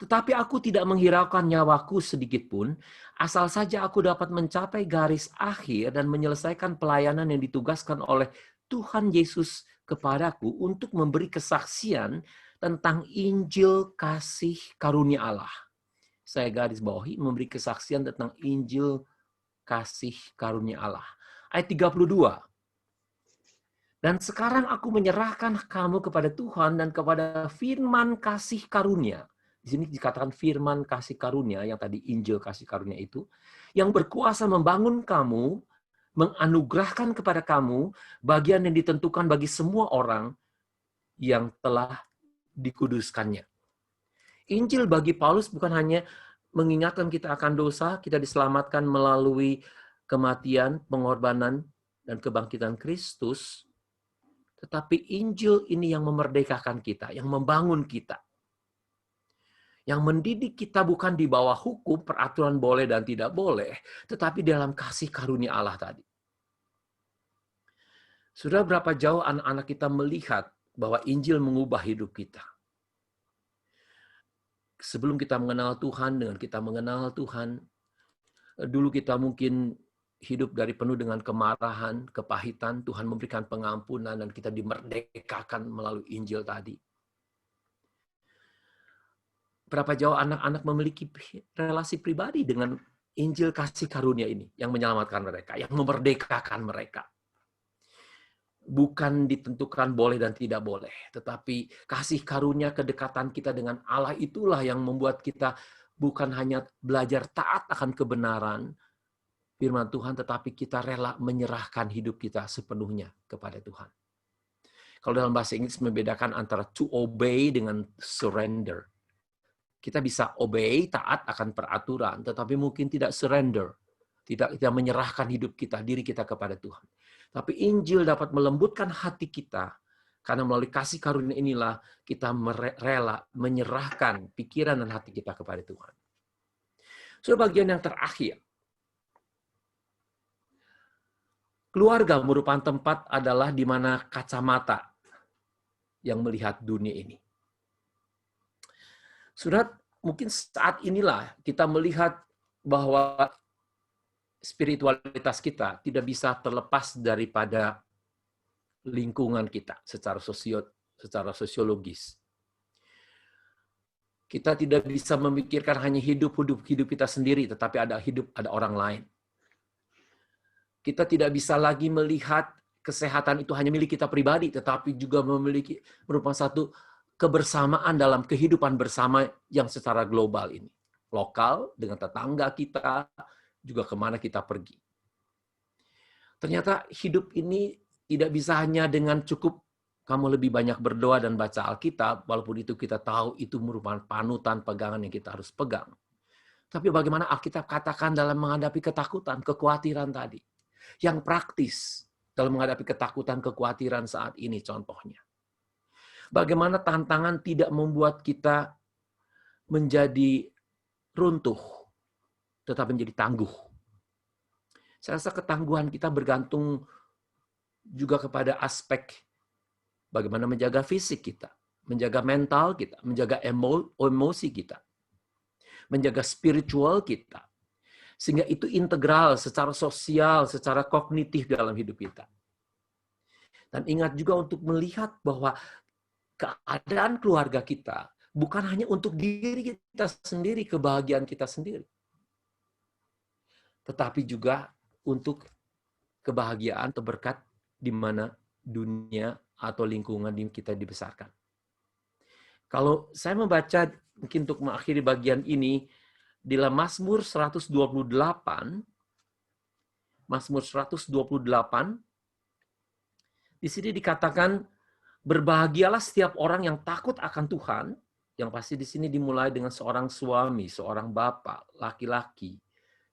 tetapi aku tidak menghiraukan nyawaku sedikit pun, asal saja aku dapat mencapai garis akhir dan menyelesaikan pelayanan yang ditugaskan oleh Tuhan Yesus kepadaku untuk memberi kesaksian tentang Injil kasih karunia Allah. Saya garis bawahi, memberi kesaksian tentang Injil kasih karunia Allah. Ayat 32. Dan sekarang aku menyerahkan kamu kepada Tuhan dan kepada firman kasih karunia. Di sini dikatakan firman kasih karunia, yang tadi Injil kasih karunia itu, yang berkuasa membangun kamu menganugerahkan kepada kamu bagian yang ditentukan bagi semua orang yang telah dikuduskannya. Injil bagi Paulus bukan hanya mengingatkan kita akan dosa, kita diselamatkan melalui kematian, pengorbanan, dan kebangkitan Kristus, tetapi Injil ini yang memerdekakan kita, yang membangun kita. Yang mendidik kita bukan di bawah hukum, peraturan boleh dan tidak boleh, tetapi dalam kasih karunia Allah tadi. Sudah berapa jauh anak-anak kita melihat bahwa Injil mengubah hidup kita? Sebelum kita mengenal Tuhan, dengan kita mengenal Tuhan, dulu kita mungkin hidup dari penuh dengan kemarahan, kepahitan, Tuhan memberikan pengampunan, dan kita dimerdekakan melalui Injil tadi. Berapa jauh anak-anak memiliki relasi pribadi dengan Injil kasih karunia ini, yang menyelamatkan mereka, yang memerdekakan mereka. Bukan ditentukan boleh dan tidak boleh, tetapi kasih karunia kedekatan kita dengan Allah itulah yang membuat kita bukan hanya belajar taat akan kebenaran firman Tuhan, tetapi kita rela menyerahkan hidup kita sepenuhnya kepada Tuhan. Kalau dalam bahasa Inggris membedakan antara to obey dengan surrender. Kita bisa obey, taat akan peraturan, tetapi mungkin tidak surrender. Tidak menyerahkan hidup kita, diri kita kepada Tuhan. Tapi Injil dapat melembutkan hati kita, karena melalui kasih karunia inilah kita rela menyerahkan pikiran dan hati kita kepada Tuhan. So, bagian yang terakhir. Keluarga merupakan tempat adalah di mana kacamata yang melihat dunia ini. Saudara, mungkin saat inilah kita melihat bahwa spiritualitas kita tidak bisa terlepas daripada lingkungan kita secara sosiologis. Kita tidak bisa memikirkan hanya hidup kita sendiri, tetapi ada orang lain. Kita tidak bisa lagi melihat kesehatan itu hanya milik kita pribadi, tetapi juga merupakan satu kebersamaan dalam kehidupan bersama yang secara global ini. Lokal, dengan tetangga kita, juga kemana kita pergi. Ternyata hidup ini tidak bisa hanya dengan cukup kamu lebih banyak berdoa dan baca Alkitab, walaupun itu kita tahu itu merupakan panutan pegangan yang kita harus pegang. Tapi bagaimana Alkitab katakan dalam menghadapi ketakutan, kekhawatiran tadi. Yang praktis dalam menghadapi ketakutan, kekhawatiran saat ini contohnya. Bagaimana tantangan tidak membuat kita menjadi runtuh, tetapi menjadi tangguh. Saya rasa ketangguhan kita bergantung juga kepada aspek bagaimana menjaga fisik kita, menjaga mental kita, menjaga emosi kita, menjaga spiritual kita. Sehingga itu integral secara sosial, secara kognitif dalam hidup kita. Dan ingat juga untuk melihat bahwa keadaan keluarga kita bukan hanya untuk diri kita sendiri, kebahagiaan kita sendiri. Tetapi juga untuk kebahagiaan atau berkat di mana dunia atau lingkungan kita dibesarkan. Kalau saya membaca, mungkin untuk mengakhiri bagian ini, di dalam Mazmur 128, di sini dikatakan, berbahagialah setiap orang yang takut akan Tuhan, yang pasti di sini dimulai dengan seorang suami, seorang bapak, laki-laki,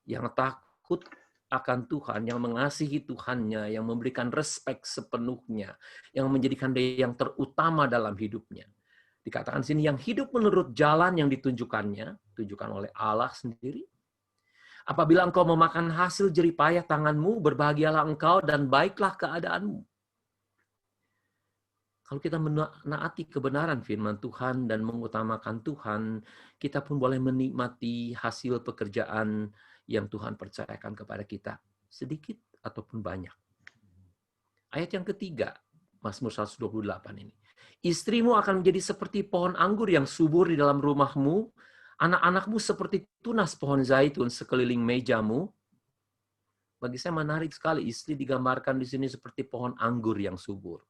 yang takut akan Tuhan, yang mengasihi Tuhannya, yang memberikan respek sepenuhnya, yang menjadikan dia yang terutama dalam hidupnya. Dikatakan sini yang hidup menurut jalan yang ditunjukkan oleh Allah sendiri. Apabila engkau memakan hasil jeripayah tanganmu, berbahagialah engkau dan baiklah keadaanmu. Kalau kita menaati kebenaran firman Tuhan dan mengutamakan Tuhan, kita pun boleh menikmati hasil pekerjaan yang Tuhan percayakan kepada kita, sedikit ataupun banyak. Ayat yang ketiga, Mazmur 128 ini. Istrimu akan menjadi seperti pohon anggur yang subur di dalam rumahmu, anak-anakmu seperti tunas pohon zaitun sekeliling mejamu. Bagi saya menarik sekali, istri digambarkan di sini seperti pohon anggur yang subur.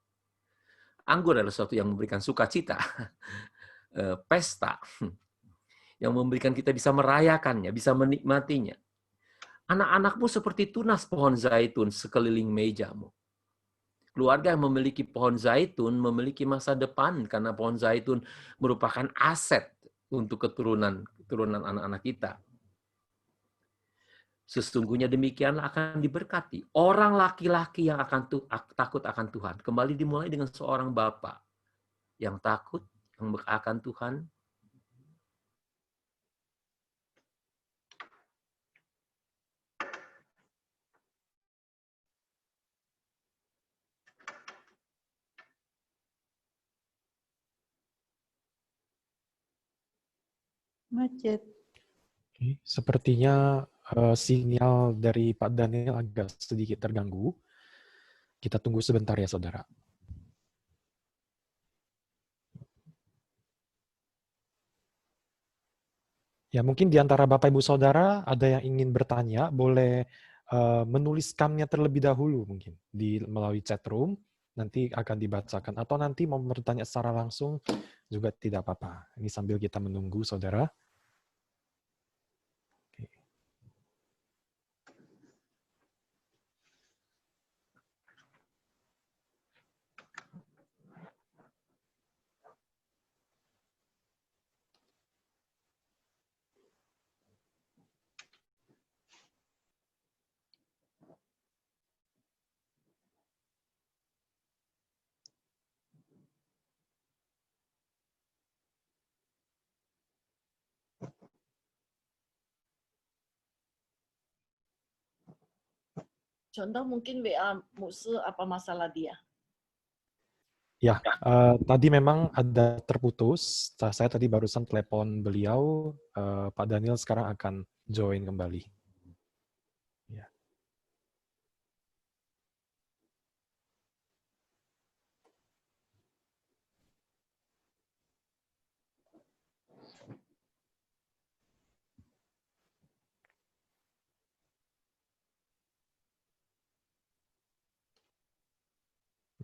Anggur adalah sesuatu yang memberikan sukacita, pesta, yang memberikan kita bisa merayakannya, bisa menikmatinya. Anak-anakmu seperti tunas pohon zaitun sekeliling mejamu. Keluarga yang memiliki pohon zaitun memiliki masa depan karena pohon zaitun merupakan aset untuk keturunan anak-anak kita. Sesungguhnya demikianlah akan diberkati orang laki-laki yang akan takut akan Tuhan. Kembali dimulai dengan seorang bapak yang takut yang akan Tuhan. Macet. Oke, sepertinya sinyal dari Pak Daniel agak sedikit terganggu. Kita tunggu sebentar ya, saudara. Ya, mungkin di antara Bapak Ibu Saudara ada yang ingin bertanya, boleh menuliskannya terlebih dahulu mungkin melalui chat room, nanti akan dibacakan. Atau nanti mau bertanya secara langsung juga tidak apa-apa. Ini sambil kita menunggu, saudara. Oke. Contoh mungkin WA musuh apa masalah dia? Ya, tadi memang ada terputus. Saya tadi barusan telepon beliau, Pak Daniel sekarang akan join kembali. Ya.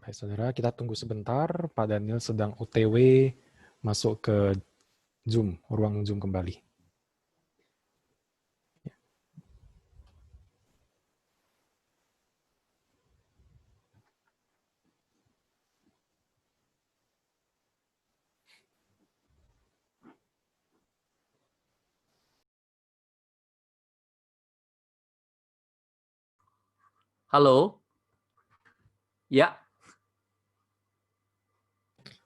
Baik, saudara, kita tunggu sebentar. Pak Daniel sedang OTW masuk ke Zoom, ruang Zoom kembali. Halo? Ya.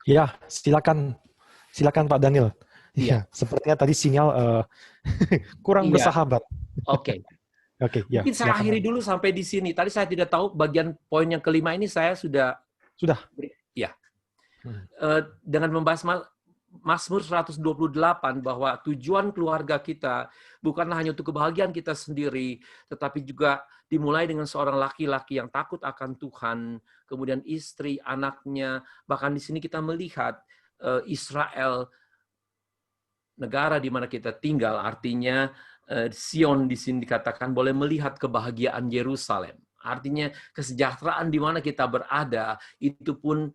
Ya, silakan Pak Daniel. Iya. Ya, sepertinya tadi sinyal kurang Iya. bersahabat. Oke. Oke, ya. Mungkin saya Silakan. akhiri dulu sampai di sini. Tadi saya tidak tahu bagian poin yang kelima ini saya sudah. Ya. Dengan membahas Mazmur 128 bahwa tujuan keluarga kita bukanlah hanya untuk kebahagiaan kita sendiri, tetapi juga dimulai dengan seorang laki-laki yang takut akan Tuhan, kemudian istri, anaknya, bahkan di sini kita melihat Israel, negara di mana kita tinggal, artinya Sion di sini dikatakan boleh melihat kebahagiaan Yerusalem. Artinya kesejahteraan di mana kita berada itu pun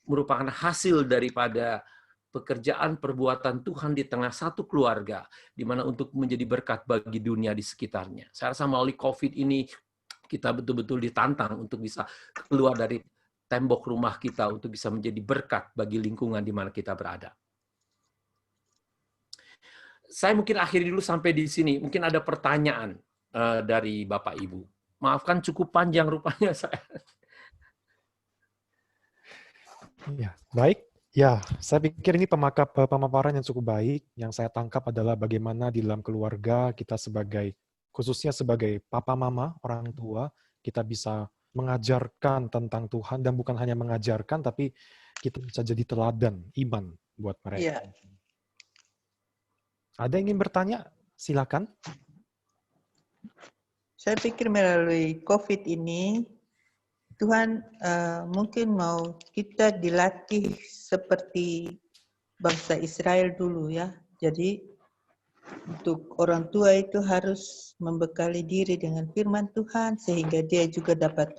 merupakan hasil daripada pekerjaan perbuatan Tuhan di tengah satu keluarga, di mana untuk menjadi berkat bagi dunia di sekitarnya. Saya rasa melalui COVID ini, kita betul-betul ditantang untuk bisa keluar dari tembok rumah kita, untuk bisa menjadi berkat bagi lingkungan di mana kita berada. Saya mungkin akhiri dulu sampai di sini. Mungkin ada pertanyaan dari Bapak Ibu. Maafkan cukup panjang rupanya saya. Ya, baik. Ya, saya pikir ini pemaparan yang cukup baik. Yang saya tangkap adalah bagaimana di dalam keluarga kita khususnya sebagai papa mama, orang tua, kita bisa mengajarkan tentang Tuhan, dan bukan hanya mengajarkan, tapi kita bisa jadi teladan iman buat mereka. Iya. Ada yang ingin bertanya? Silakan. Saya pikir melalui COVID ini, Tuhan mungkin mau kita dilatih seperti bangsa Israel dulu ya. Jadi untuk orang tua itu harus membekali diri dengan firman Tuhan sehingga dia juga dapat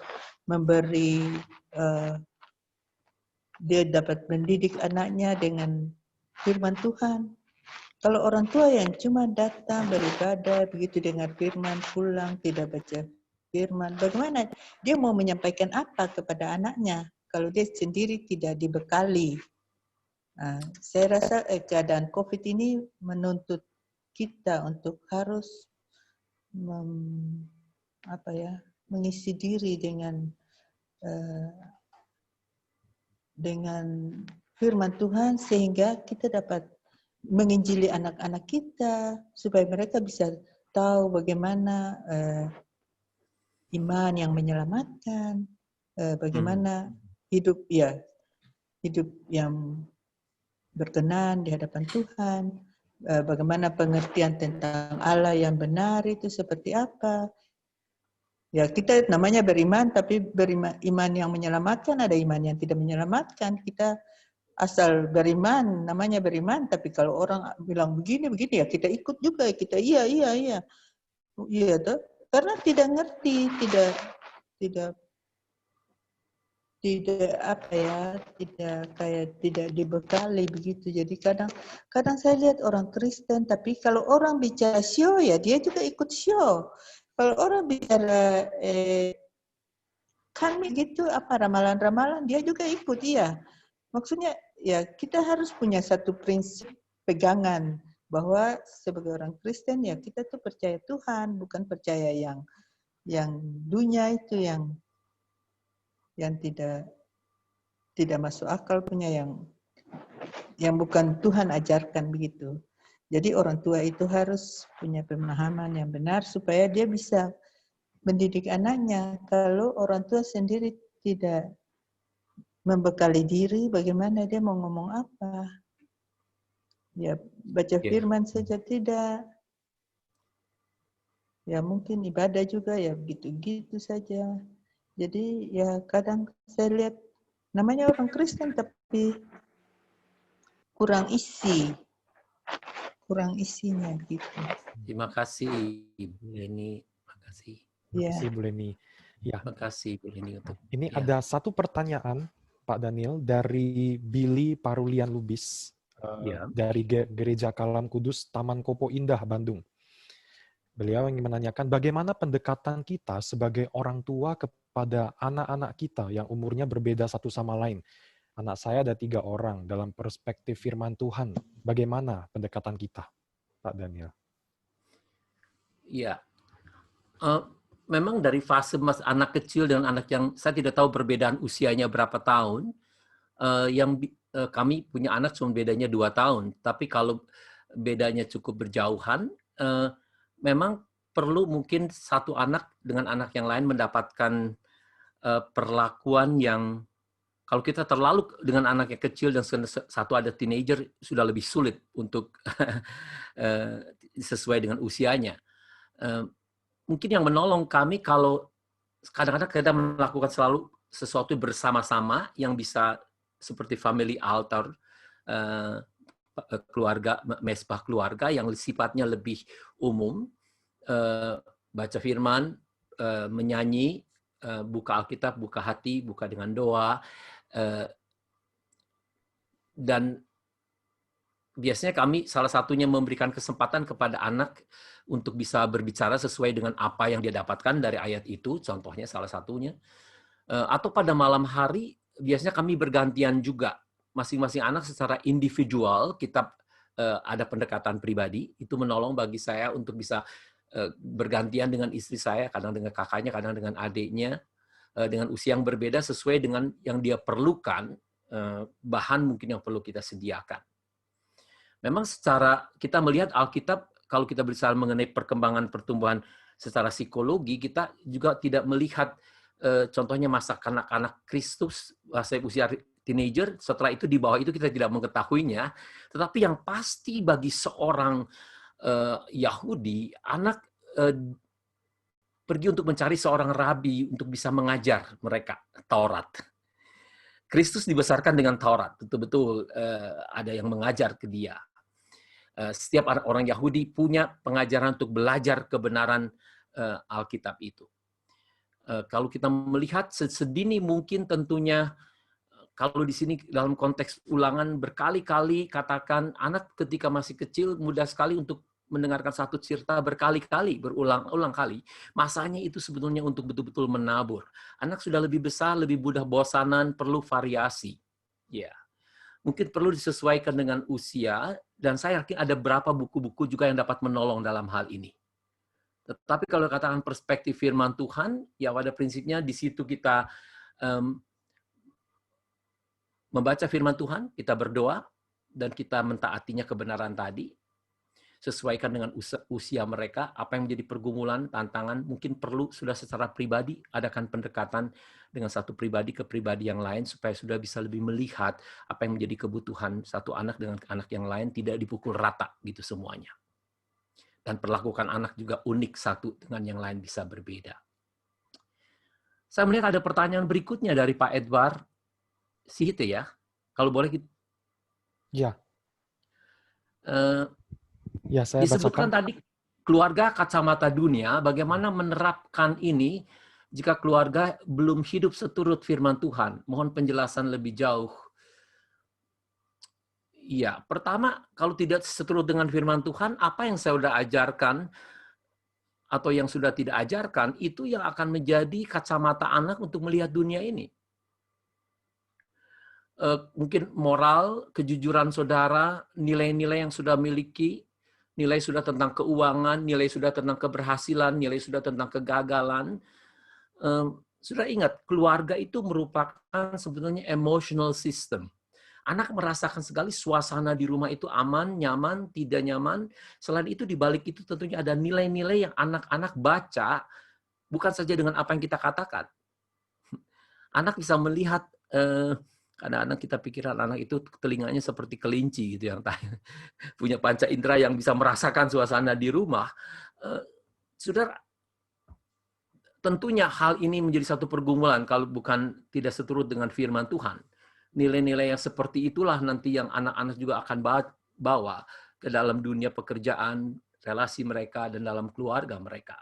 memberi, dia dapat mendidik anaknya dengan firman Tuhan. Kalau orang tua yang cuma datang beribadah, begitu dengar firman, pulang tidak baca firman, bagaimana dia mau menyampaikan apa kepada anaknya kalau dia sendiri tidak dibekali? Saya rasa keadaan COVID ini menuntut kita untuk harus mengisi diri dengan firman Tuhan sehingga kita dapat menginjili anak-anak kita supaya mereka bisa tahu bagaimana iman yang menyelamatkan, bagaimana hidup yang berkenan di hadapan Tuhan, bagaimana pengertian tentang Allah yang benar itu seperti apa. Ya, kita namanya beriman, tapi iman yang menyelamatkan, ada iman yang tidak menyelamatkan. Kita asal beriman, namanya beriman, tapi kalau orang bilang begini ya kita ikut juga, kita iya tuh, karena tidak ngerti, tidak tidak dibekali begitu. Jadi kadang saya lihat orang Kristen, tapi kalau orang bicara show ya dia juga ikut show. Kalau orang bicara kami gitu ramalan-ramalan dia juga ikut, iya. Maksudnya ya kita harus punya satu prinsip pegangan bahwa sebagai orang Kristen ya kita tuh percaya Tuhan, bukan percaya yang dunia itu yang tidak masuk akal, punya yang bukan Tuhan ajarkan begitu. Jadi orang tua itu harus punya pemahaman yang benar supaya dia bisa mendidik anaknya. Kalau orang tua sendiri tidak membekali diri, bagaimana dia mau ngomong apa? Ya baca firman saja tidak. Ya mungkin ibadah juga ya begitu-gitu saja. Jadi ya kadang saya lihat namanya orang Kristen tapi kurang isinya begitu. Terima kasih Ibu Leni. Terima kasih. Terima kasih Bu Leni. Ya. Terima kasih Bu Leni untuk ini ada satu pertanyaan Pak Daniel dari Billy Parulian Lubis dari Gereja Kalam Kudus Taman Kopo Indah Bandung. Beliau ingin menanyakan bagaimana pendekatan kita sebagai orang tua kepada anak-anak kita yang umurnya berbeda satu sama lain. Anak saya ada 3 orang dalam perspektif firman Tuhan. Bagaimana pendekatan kita, Pak Daniel? Iya. Memang dari fase anak kecil dengan anak yang saya tidak tahu perbedaan usianya berapa tahun. Kami punya anak cuma bedanya 2 tahun. Tapi kalau bedanya cukup berjauhan, memang perlu mungkin satu anak dengan anak yang lain mendapatkan perlakuan yang kalau kita terlalu dengan anak yang kecil dan satu ada teenager sudah lebih sulit untuk sesuai dengan usianya. Mungkin yang menolong kami kalau kadang-kadang kita melakukan selalu sesuatu bersama-sama yang bisa seperti family altar, keluarga, mesbah keluarga yang sifatnya lebih umum, baca firman, menyanyi, buka Alkitab, buka hati, buka dengan doa, dan biasanya kami salah satunya memberikan kesempatan kepada anak untuk bisa berbicara sesuai dengan apa yang dia dapatkan dari ayat itu, contohnya salah satunya. Atau pada malam hari, biasanya kami bergantian juga. Masing-masing anak secara individual, kita ada pendekatan pribadi, itu menolong bagi saya untuk bisa bergantian dengan istri saya, kadang dengan kakaknya, kadang dengan adiknya, dengan usia yang berbeda sesuai dengan yang dia perlukan, bahan mungkin yang perlu kita sediakan. Memang secara kita melihat Alkitab, kalau kita bicara mengenai perkembangan pertumbuhan secara psikologi, kita juga tidak melihat contohnya masa kanak-kanak Kristus, masa usia teenager, setelah itu di bawah itu kita tidak mengetahuinya. Tetapi yang pasti bagi seorang Yahudi, anak pergi untuk mencari seorang rabi untuk bisa mengajar mereka Taurat. Kristus dibesarkan dengan Taurat, betul-betul ada yang mengajar ke dia. Setiap orang Yahudi punya pengajaran untuk belajar kebenaran Alkitab itu. Kalau kita melihat sedini mungkin tentunya kalau di sini dalam konteks ulangan berkali-kali katakan anak ketika masih kecil mudah sekali untuk mendengarkan satu cerita berkali-kali, berulang-ulang kali. Masanya itu sebetulnya untuk betul-betul menabur. Anak sudah lebih besar, lebih mudah bosanan, perlu variasi. Ya, mungkin perlu disesuaikan dengan usia, dan saya yakin ada beberapa buku-buku juga yang dapat menolong dalam hal ini. Tetapi kalau katakan perspektif firman Tuhan, ya pada prinsipnya di situ kita membaca firman Tuhan, kita berdoa, dan kita mentaatinya kebenaran tadi. Sesuaikan dengan usia mereka, apa yang menjadi pergumulan, tantangan, mungkin perlu sudah secara pribadi, adakan pendekatan dengan satu pribadi ke pribadi yang lain, supaya sudah bisa lebih melihat apa yang menjadi kebutuhan satu anak dengan anak yang lain, tidak dipukul rata gitu semuanya. Dan perlakukan anak juga unik satu dengan yang lain bisa berbeda. Saya melihat ada pertanyaan berikutnya dari Pak Edward Sihite ya. Kalau boleh kita... Ya. Ya, saya disebutkan bacakan. tadi keluarga kacamata dunia, bagaimana menerapkan ini jika keluarga belum hidup seturut firman Tuhan. Mohon penjelasan lebih jauh. Iya, pertama, kalau tidak seturut dengan firman Tuhan, apa yang saya sudah ajarkan atau yang sudah tidak ajarkan, itu yang akan menjadi kacamata anak untuk melihat dunia ini. Mungkin moral, kejujuran saudara, nilai-nilai yang sudah miliki, nilai sudah tentang keuangan, nilai sudah tentang keberhasilan, nilai sudah tentang kegagalan. Sudah ingat, keluarga itu merupakan sebetulnya emotional system. Anak merasakan sekali suasana di rumah itu aman, nyaman, tidak nyaman. Selain itu, di balik itu tentunya ada nilai-nilai yang anak-anak baca, bukan saja dengan apa yang kita katakan. Anak bisa melihat, kadang-kadang kita pikiran anak itu telinganya seperti kelinci gitu yang punya panca indera yang bisa merasakan suasana di rumah. Saudara, tentunya hal ini menjadi satu pergumulan kalau bukan tidak seturut dengan firman Tuhan. Nilai-nilai yang seperti itulah nanti yang anak-anak juga akan bawa ke dalam dunia pekerjaan, relasi mereka, dan dalam keluarga mereka.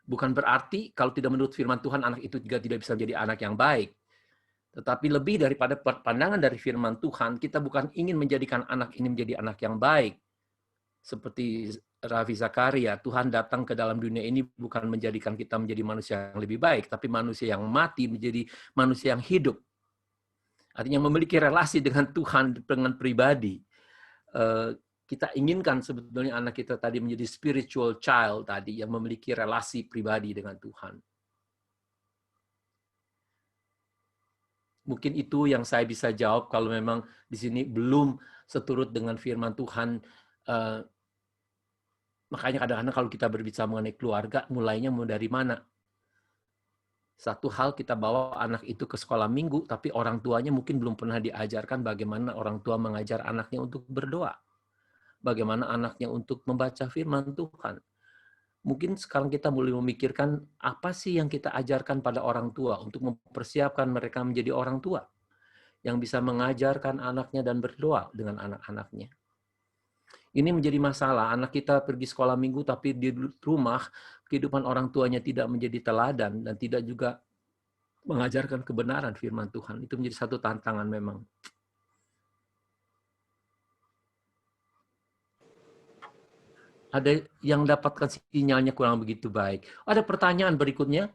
Bukan berarti kalau tidak menurut firman Tuhan, anak itu juga tidak bisa menjadi anak yang baik. Tetapi lebih daripada pandangan dari firman Tuhan, kita bukan ingin menjadikan anak ini menjadi anak yang baik. Seperti Ravi Zakaria, Tuhan datang ke dalam dunia ini bukan menjadikan kita menjadi manusia yang lebih baik, tapi manusia yang mati menjadi manusia yang hidup. Artinya memiliki relasi dengan Tuhan, dengan pribadi. Kita inginkan sebetulnya anak kita tadi menjadi spiritual child tadi, yang memiliki relasi pribadi dengan Tuhan. Mungkin itu yang saya bisa jawab kalau memang di sini belum seturut dengan firman Tuhan. Makanya kadang-kadang kalau kita berbicara mengenai keluarga, mulainya mau dari mana? Satu hal kita bawa anak itu ke sekolah minggu, tapi orang tuanya mungkin belum pernah diajarkan bagaimana orang tua mengajar anaknya untuk berdoa. Bagaimana anaknya untuk membaca firman Tuhan. Mungkin sekarang kita mulai memikirkan apa sih yang kita ajarkan pada orang tua untuk mempersiapkan mereka menjadi orang tua yang bisa mengajarkan anaknya dan berdoa dengan anak-anaknya. Ini menjadi masalah. Anak kita pergi sekolah minggu tapi di rumah kehidupan orang tuanya tidak menjadi teladan dan tidak juga mengajarkan kebenaran firman Tuhan. Itu menjadi satu tantangan memang. Ada yang dapatkan sinyalnya kurang begitu baik. Ada pertanyaan berikutnya.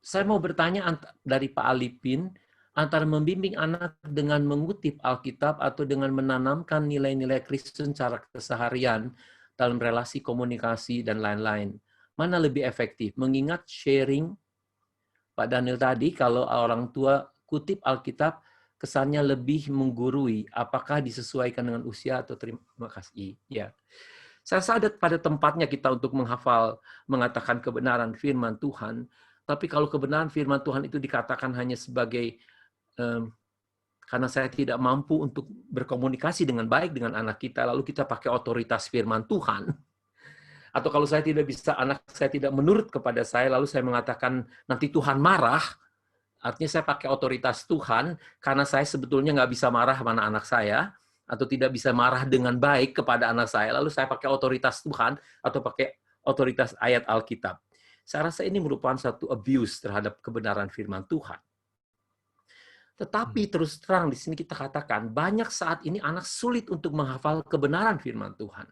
Saya mau bertanya dari Pak Alipin, antara membimbing anak dengan mengutip Alkitab atau dengan menanamkan nilai-nilai Kristen secara keseharian dalam relasi komunikasi dan lain-lain. Mana lebih efektif? Mengingat sharing Pak Daniel tadi, kalau orang tua kutip Alkitab, kesannya lebih menggurui. Apakah disesuaikan dengan usia atau terima kasih? Ya, saya sadar pada tempatnya kita untuk menghafal, mengatakan kebenaran firman Tuhan. Tapi kalau kebenaran firman Tuhan itu dikatakan hanya sebagai karena saya tidak mampu untuk berkomunikasi dengan baik dengan anak kita, lalu kita pakai otoritas firman Tuhan. Atau kalau saya tidak bisa, anak saya tidak menurut kepada saya, lalu saya mengatakan nanti Tuhan marah. Artinya saya pakai otoritas Tuhan, karena saya sebetulnya nggak bisa marah sama anak saya, atau tidak bisa marah dengan baik kepada anak saya, lalu saya pakai otoritas Tuhan, atau pakai otoritas ayat Alkitab. Saya rasa ini merupakan satu abuse terhadap kebenaran firman Tuhan. Tetapi terus terang di sini kita katakan, banyak saat ini anak sulit untuk menghafal kebenaran firman Tuhan.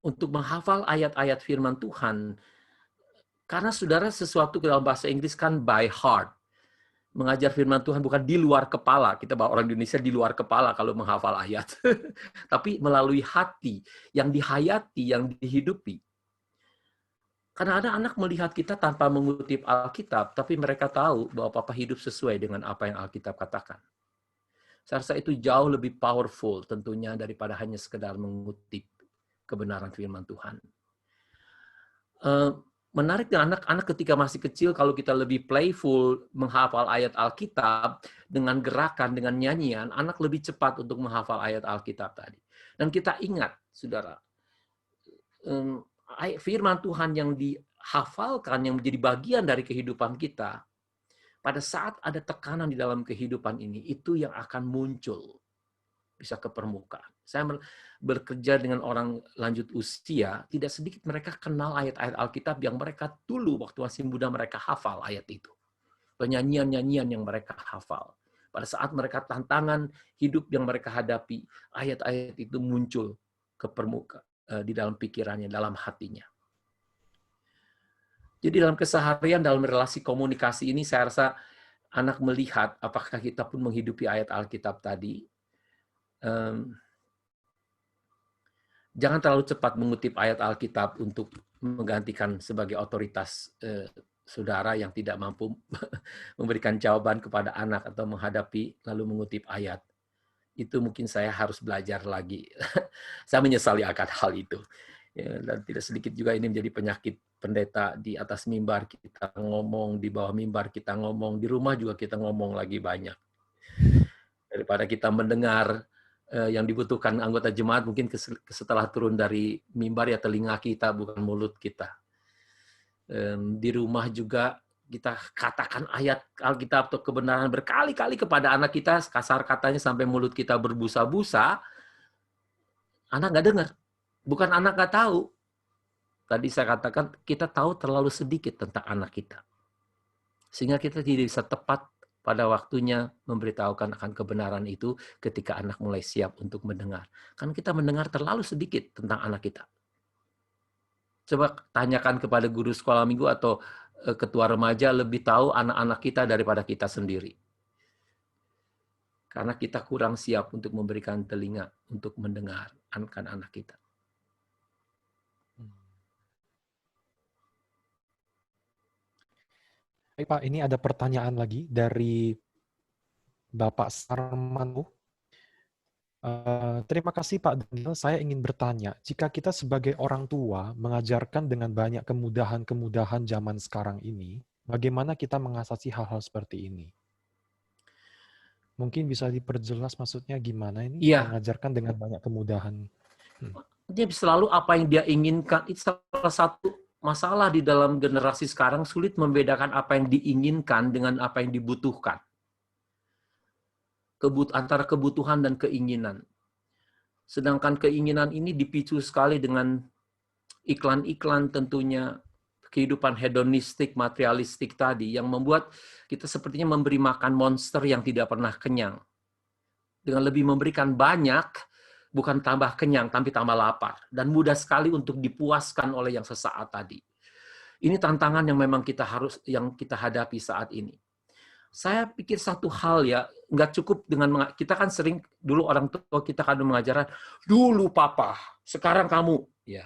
Untuk menghafal ayat-ayat firman Tuhan, karena saudara sesuatu dalam bahasa Inggris kan by heart. Mengajar firman Tuhan bukan di luar kepala. Kita bawa orang Indonesia di luar kepala kalau menghafal ayat. Tapi melalui hati, yang dihayati, yang dihidupi. Karena ada anak melihat kita tanpa mengutip Alkitab, tapi mereka tahu bahwa Papa hidup sesuai dengan apa yang Alkitab katakan. Saya rasa itu jauh lebih powerful tentunya daripada hanya sekedar mengutip kebenaran firman Tuhan. Menarik dengan anak-anak ketika masih kecil, kalau kita lebih playful menghafal ayat Alkitab dengan gerakan, dengan nyanyian, anak lebih cepat untuk menghafal ayat Alkitab tadi. Dan kita ingat, saudara, firman Tuhan yang dihafalkan, yang menjadi bagian dari kehidupan kita, pada saat ada tekanan di dalam kehidupan ini, itu yang akan muncul, bisa ke permukaan. Saya bekerja dengan orang lanjut usia, tidak sedikit mereka kenal ayat-ayat Alkitab yang mereka dulu waktu masih muda mereka hafal ayat itu. Penyanyian-nyanyian yang mereka hafal. Pada saat mereka tantangan hidup yang mereka hadapi, ayat-ayat itu muncul ke permukaan di dalam pikirannya, dalam hatinya. Jadi dalam keseharian, dalam relasi komunikasi ini, saya rasa anak melihat apakah kita pun menghidupi ayat Alkitab tadi. Jangan terlalu cepat mengutip ayat Alkitab untuk menggantikan sebagai otoritas saudara yang tidak mampu memberikan jawaban kepada anak atau menghadapi lalu mengutip ayat. Itu mungkin saya harus belajar lagi. Saya menyesali akan hal itu. Ya, dan tidak sedikit juga ini menjadi penyakit pendeta. Di atas mimbar kita ngomong, di bawah mimbar kita ngomong, di rumah juga kita ngomong lagi banyak. Daripada kita mendengar yang dibutuhkan anggota jemaat mungkin setelah turun dari mimbar ya telinga kita, bukan mulut kita. Di rumah juga kita katakan ayat Alkitab atau kebenaran berkali-kali kepada anak kita, kasar katanya sampai mulut kita berbusa-busa, anak nggak dengar. Bukan anak nggak tahu. Tadi saya katakan kita tahu terlalu sedikit tentang anak kita. Sehingga kita tidak bisa tepat pada waktunya memberitahukan akan kebenaran itu ketika anak mulai siap untuk mendengar. Kan kita mendengar terlalu sedikit tentang anak kita. Coba tanyakan kepada guru sekolah minggu atau ketua remaja lebih tahu anak-anak kita daripada kita sendiri. Karena kita kurang siap untuk memberikan telinga untuk mendengar anak kita. Baik Pak, ini ada pertanyaan lagi dari Bapak Sarmanu. Terima kasih Pak Daniel, saya ingin bertanya, jika kita sebagai orang tua mengajarkan dengan banyak kemudahan-kemudahan zaman sekarang ini, bagaimana kita mengatasi hal-hal seperti ini? Mungkin bisa diperjelas maksudnya gimana ini? Iya. Mengajarkan dengan banyak kemudahan. Dia selalu apa yang dia inginkan, itu salah satu masalah di dalam generasi sekarang, sulit membedakan apa yang diinginkan dengan apa yang dibutuhkan. Antara kebutuhan dan keinginan. Sedangkan keinginan ini dipicu sekali dengan iklan-iklan tentunya, kehidupan hedonistik, materialistik tadi, yang membuat kita sepertinya memberi makan monster yang tidak pernah kenyang. Dengan lebih memberikan banyak, bukan tambah kenyang, tapi tambah lapar. Dan mudah sekali untuk dipuaskan oleh yang sesaat tadi. Ini tantangan yang memang yang kita hadapi saat ini. Saya pikir satu hal ya, nggak cukup dengan, kita kan sering, dulu orang tua kita kan mengajarkan, dulu papa, sekarang kamu. Ya,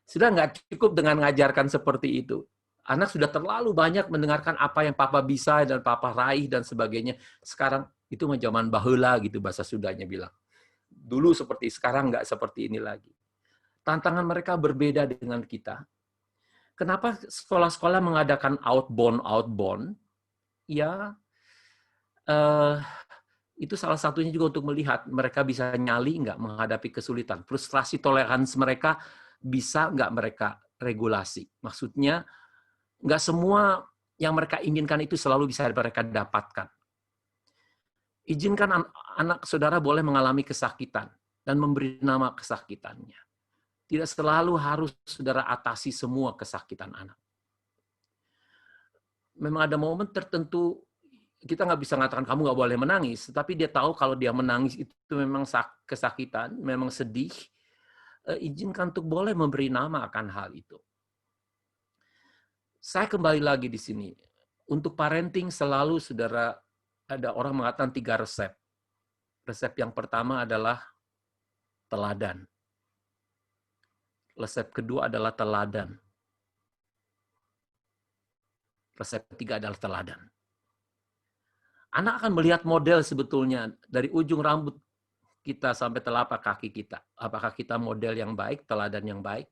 sudah nggak cukup dengan mengajarkan seperti itu. Anak sudah terlalu banyak mendengarkan apa yang papa bisa dan papa raih dan sebagainya. Sekarang itu zaman baheula gitu bahasa Sundanya bilang. Dulu seperti sekarang nggak seperti ini lagi. Tantangan mereka berbeda dengan kita. Kenapa sekolah-sekolah mengadakan outbound? Ya, itu salah satunya juga untuk melihat mereka bisa nyali nggak menghadapi kesulitan. Frustrasi toleransi mereka bisa nggak mereka regulasi. Maksudnya, nggak semua yang mereka inginkan itu selalu bisa mereka dapatkan. Izinkan anak saudara boleh mengalami kesakitan dan memberi nama kesakitannya. Tidak selalu harus saudara atasi semua kesakitan anak. Memang ada momen tertentu kita nggak bisa mengatakan kamu nggak boleh menangis, tetapi dia tahu kalau dia menangis itu memang kesakitan, memang sedih. Izinkan untuk boleh memberi nama akan hal itu. Saya kembali lagi di sini. Untuk parenting selalu saudara ada orang mengatakan 3 resep. Resep yang pertama adalah teladan. Resep kedua adalah teladan. Resep ketiga adalah teladan. Anak akan melihat model sebetulnya dari ujung rambut kita sampai telapak kaki kita. Apakah kita model yang baik, teladan yang baik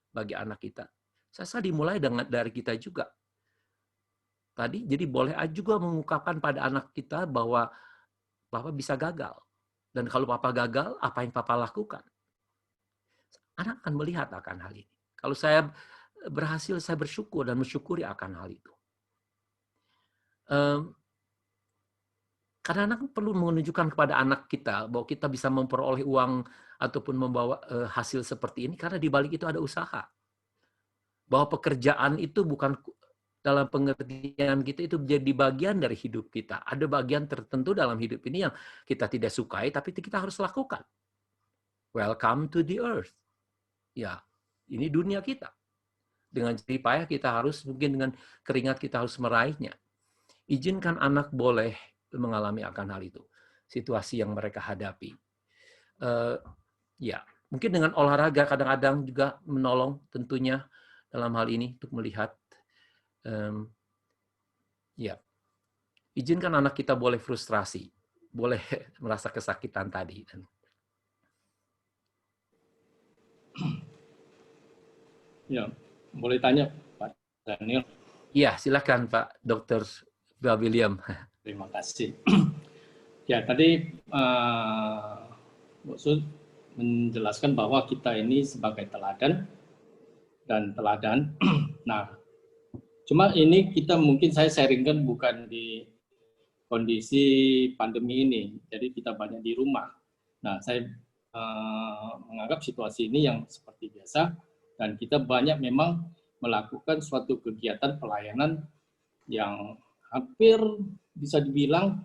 bagi anak kita? Saya rasa dimulai dari kita juga. Tadi, jadi boleh juga mengungkapkan pada anak kita bahwa Papa bisa gagal. Dan kalau Papa gagal, apa yang Papa lakukan? Anak akan melihat akan hal ini. Kalau saya berhasil, saya bersyukur dan mensyukuri akan hal itu. Karena anak perlu menunjukkan kepada anak kita bahwa kita bisa memperoleh uang ataupun membawa hasil seperti ini karena di balik itu ada usaha. Bahwa pekerjaan itu bukan dalam pengertian kita itu menjadi bagian dari hidup kita. Ada bagian tertentu dalam hidup ini yang kita tidak sukai tapi kita harus lakukan. Welcome to the earth. Ya, ini dunia kita. Dengan jerih payah kita harus, mungkin dengan keringat kita harus meraihnya. Izinkan anak boleh mengalami akan hal itu, situasi yang mereka hadapi. Ya, mungkin dengan olahraga kadang-kadang juga menolong tentunya dalam hal ini untuk melihat. Ya, izinkan anak kita boleh frustrasi, boleh merasa kesakitan tadi. Ya, boleh tanya Pak Daniel. Iya, silakan Pak Dr. William. Terima kasih. Ya, tadi Bu Sud menjelaskan bahwa kita ini sebagai teladan dan teladan. Nah, cuma ini kita mungkin saya sharingkan bukan di kondisi pandemi ini, jadi kita banyak di rumah. Nah, saya menganggap situasi ini yang seperti biasa, dan kita banyak memang melakukan suatu kegiatan pelayanan yang hampir bisa dibilang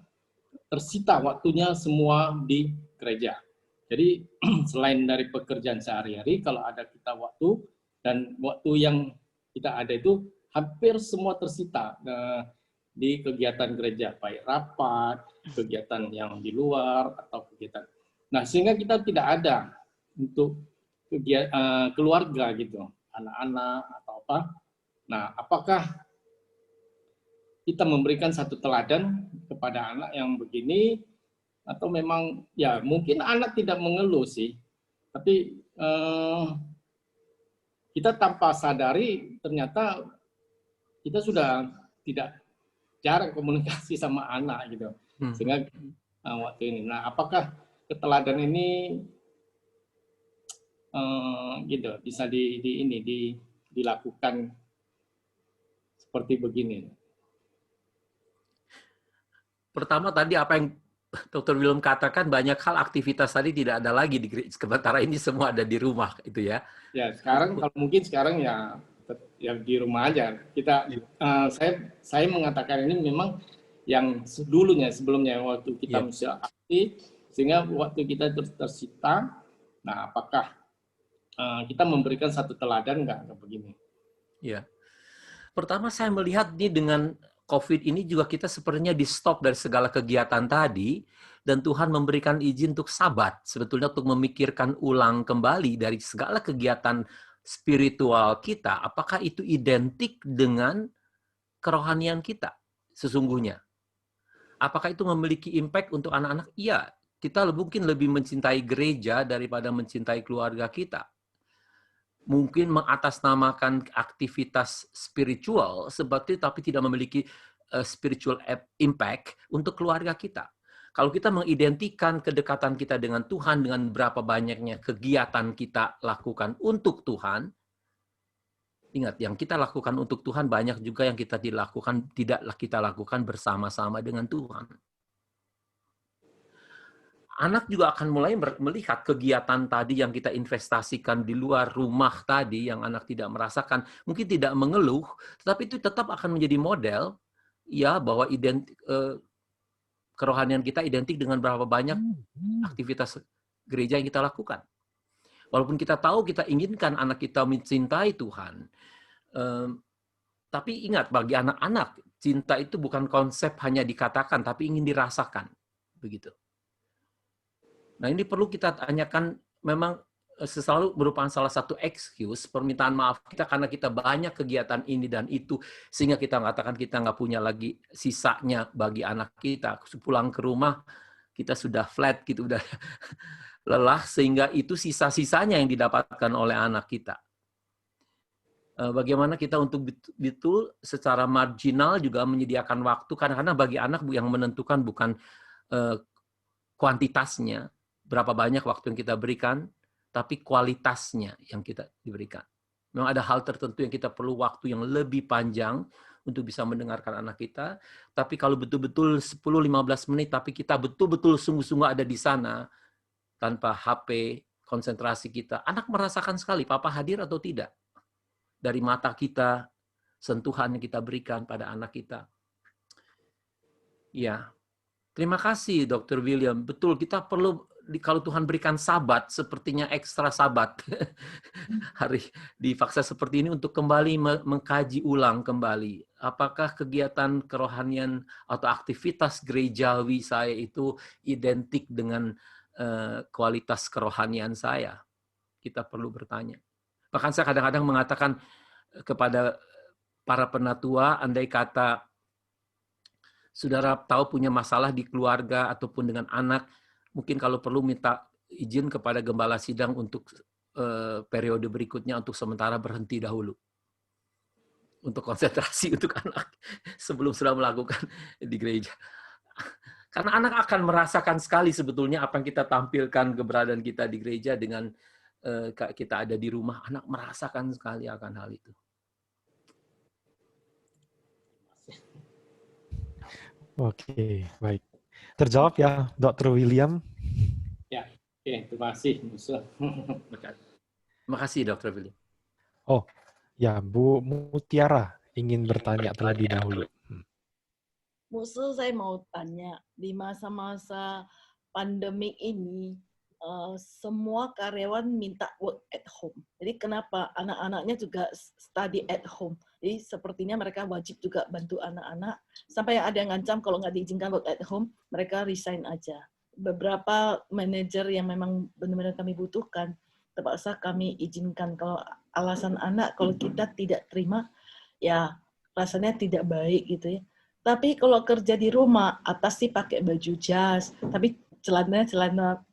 tersita waktunya semua di gereja. Jadi selain dari pekerjaan sehari-hari, kalau ada kita waktu, dan waktu yang kita ada itu hampir semua tersita di kegiatan gereja, baik rapat, kegiatan yang di luar, atau kegiatan. Nah, sehingga kita tidak ada untuk kegiatan keluarga gitu, anak-anak atau apa. Nah, apakah kita memberikan satu teladan kepada anak yang begini, atau memang ya mungkin anak tidak mengeluh sih, tapi kita tanpa sadari ternyata kita sudah tidak jarang komunikasi sama anak gitu, sehingga waktu ini. Nah, apakah keteladan ini gitu bisa dilakukan seperti begini? Pertama tadi apa yang Dr. William katakan, banyak hal aktivitas tadi tidak ada lagi di sementara ini semua ada di rumah itu ya. Ya, sekarang kalau mungkin sekarang ya di rumah aja. Kita saya mengatakan ini memang yang dulunya sebelumnya waktu kita masih aktif, sehingga waktu kita tersita. Nah, apakah kita memberikan satu teladan nggak begini? Ya. Pertama saya melihat ini dengan COVID ini juga kita sepertinya di stop dari segala kegiatan tadi, dan Tuhan memberikan izin untuk sabat, sebetulnya untuk memikirkan ulang kembali dari segala kegiatan spiritual kita, apakah itu identik dengan kerohanian kita sesungguhnya? Apakah itu memiliki impact untuk anak-anak? Iya, kita mungkin lebih mencintai gereja daripada mencintai keluarga kita. Mungkin mengatasnamakan aktivitas spiritual tapi tidak memiliki spiritual impact untuk keluarga kita. Kalau kita mengidentikan kedekatan kita dengan Tuhan dengan berapa banyaknya kegiatan kita lakukan untuk Tuhan, ingat, yang kita lakukan untuk Tuhan banyak juga yang tidaklah kita lakukan bersama-sama dengan Tuhan. anak juga akan mulai melihat kegiatan tadi yang kita investasikan di luar rumah tadi, yang anak tidak merasakan, mungkin tidak mengeluh, tetapi itu tetap akan menjadi model, ya, bahwa kerohanian kita identik dengan berapa banyak aktivitas gereja yang kita lakukan. Walaupun kita tahu kita inginkan anak kita mencintai Tuhan, tapi ingat, bagi anak-anak, cinta itu bukan konsep hanya dikatakan, tapi ingin dirasakan. Begitu. Nah, ini perlu kita tanyakan, memang selalu merupakan salah satu excuse, permintaan maaf kita karena kita banyak kegiatan ini dan itu, sehingga kita mengatakan kita nggak punya lagi sisanya bagi anak kita. Pulang ke rumah, kita sudah flat, gitu, udah lelah, sehingga itu sisa-sisanya yang didapatkan oleh anak kita. Bagaimana kita untuk betul secara marginal juga menyediakan waktu, karena bagi anak yang menentukan bukan kuantitasnya, berapa banyak waktu yang kita berikan, tapi kualitasnya yang kita diberikan. Memang ada hal tertentu yang kita perlu waktu yang lebih panjang untuk bisa mendengarkan anak kita, tapi kalau betul-betul 10-15 menit, tapi kita betul-betul sungguh-sungguh ada di sana, tanpa HP, konsentrasi kita, anak merasakan sekali, Papa hadir atau tidak. Dari mata kita, sentuhan yang kita berikan pada anak kita. Ya, terima kasih Dr. William. Betul, kita perlu, kalau Tuhan berikan sabat, sepertinya ekstra sabat. Hari di fase seperti ini untuk kembali mengkaji ulang kembali. Apakah kegiatan kerohanian atau aktivitas gerejawi saya itu identik dengan kualitas kerohanian saya? Kita perlu bertanya. Bahkan saya kadang-kadang mengatakan kepada para penatua, andai kata saudara tahu punya masalah di keluarga ataupun dengan anak, mungkin kalau perlu minta izin kepada gembala sidang untuk periode berikutnya untuk sementara berhenti dahulu. Untuk konsentrasi untuk anak sebelum sudah melakukan di gereja. Karena anak akan merasakan sekali sebetulnya apa yang kita tampilkan keberadaan kita di gereja dengan kita ada di rumah, anak merasakan sekali akan hal itu. Oke, baik. Terjawab ya, Dr. William? Ya, oke, terima kasih, Musa. Terima kasih, Dr. William. Oh, ya, Bu Mutiara ingin bertanya terlebih dahulu. Musa, saya mau tanya, di masa-masa pandemik ini, semua karyawan minta work at home. Jadi kenapa anak-anaknya juga study at home? Jadi sepertinya mereka wajib juga bantu anak-anak. Sampai ada yang ngancam kalau nggak diizinkan work at home, mereka resign aja. Beberapa manajer yang memang benar-benar kami butuhkan, terpaksa kami izinkan. Kalau alasan anak, kalau kita tidak terima, ya rasanya tidak baik gitu ya. Tapi kalau kerja di rumah, atas sih pakai baju jas, tapi celana